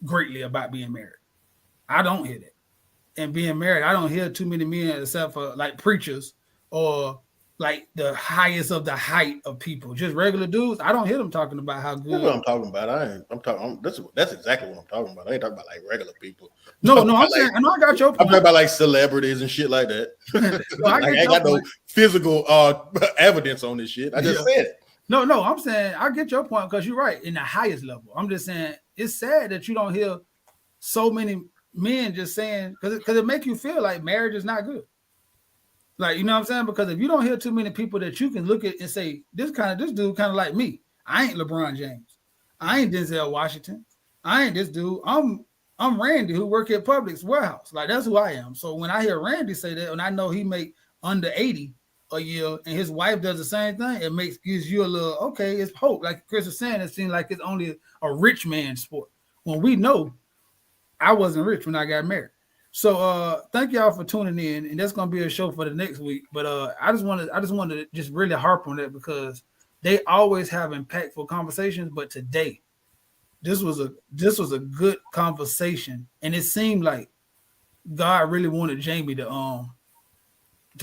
greatly about being married. I don't hear that. And being married, I don't hear too many men except for like preachers or like the highest of the height of people. Just regular dudes, I don't hear them talking about how good. That's what I'm talking about. That's exactly what I'm talking about. I ain't talking about like regular people. No, I'm saying, I know I got your point. I'm talking about like celebrities and shit like that. I ain't got no physical evidence on this shit. I just said it. No, I'm saying I get your point, because you're right, in the highest level. I'm just saying it's sad that you don't hear so many men just saying, because it make you feel like marriage is not good. Like, you know what I'm saying? Because if you don't hear too many people that you can look at and say, this dude kind of like me. I ain't LeBron James. I ain't Denzel Washington. I ain't this dude. I'm Randy, who work at Publix warehouse. Like, that's who I am. So when I hear Randy say that, and I know he make under 80 a year, and his wife does the same thing, it gives you a little, okay, it's hope. Like Chris was saying, it seems like it's only a rich man's sport. When we know I wasn't rich when I got married. So thank y'all for tuning in, and that's gonna be a show for the next week. But I just wanted to just really harp on that, because they always have impactful conversations, but today this was a good conversation, and it seemed like God really wanted Jamie to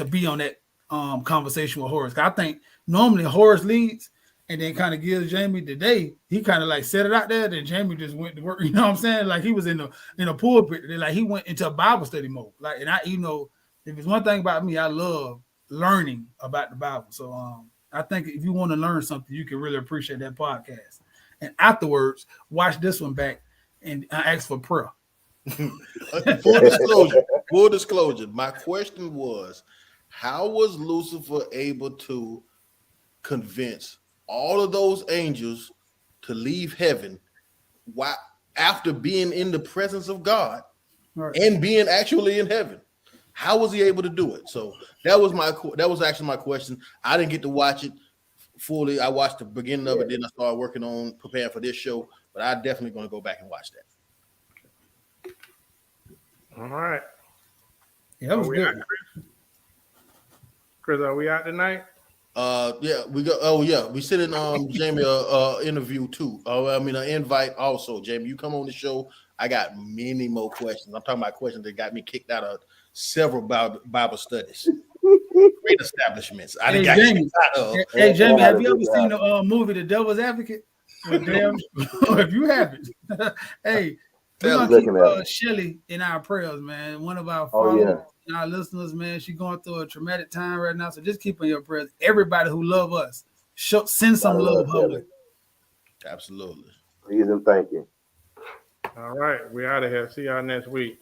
be on that conversation with Horace. I think normally Horace leads and then kind of gives Jamie today. He kind of like set it out there, then Jamie just went to work. You know what I'm saying? Like he was in a pulpit, like he went into a Bible study mode. Like, and if it's one thing about me, I love learning about the Bible. So I think if you want to learn something, you can really appreciate that podcast. And afterwards, watch this one back and ask for prayer. Full disclosure. My question was, how was Lucifer able to convince all of those angels to leave heaven after being in the presence of God and being actually in heaven? How was he able to do it? So that was actually my question. I didn't get to watch it fully. I watched the beginning of it, then I started working on preparing for this show, but I'm definitely going to go back and watch that. All right. Yeah, that was good. Chris, are we out tonight? Yeah, we go. Oh yeah, we sent in Jamie interview too. An invite also. Jamie, you come on the show. I got many more questions. I'm talking about questions that got me kicked out of several Bible studies, great establishments. Hey, Jamie, have you ever seen the movie The Devil's Advocate? If you haven't, hey, we're gonna keep Shelly in our prayers, man. One of our followers and our listeners, man, she's going through a traumatic time right now. So just keep in your prayers. Everybody who love us, send some love her way. Absolutely. Please and thank you. All right, we're out of here. See y'all next week.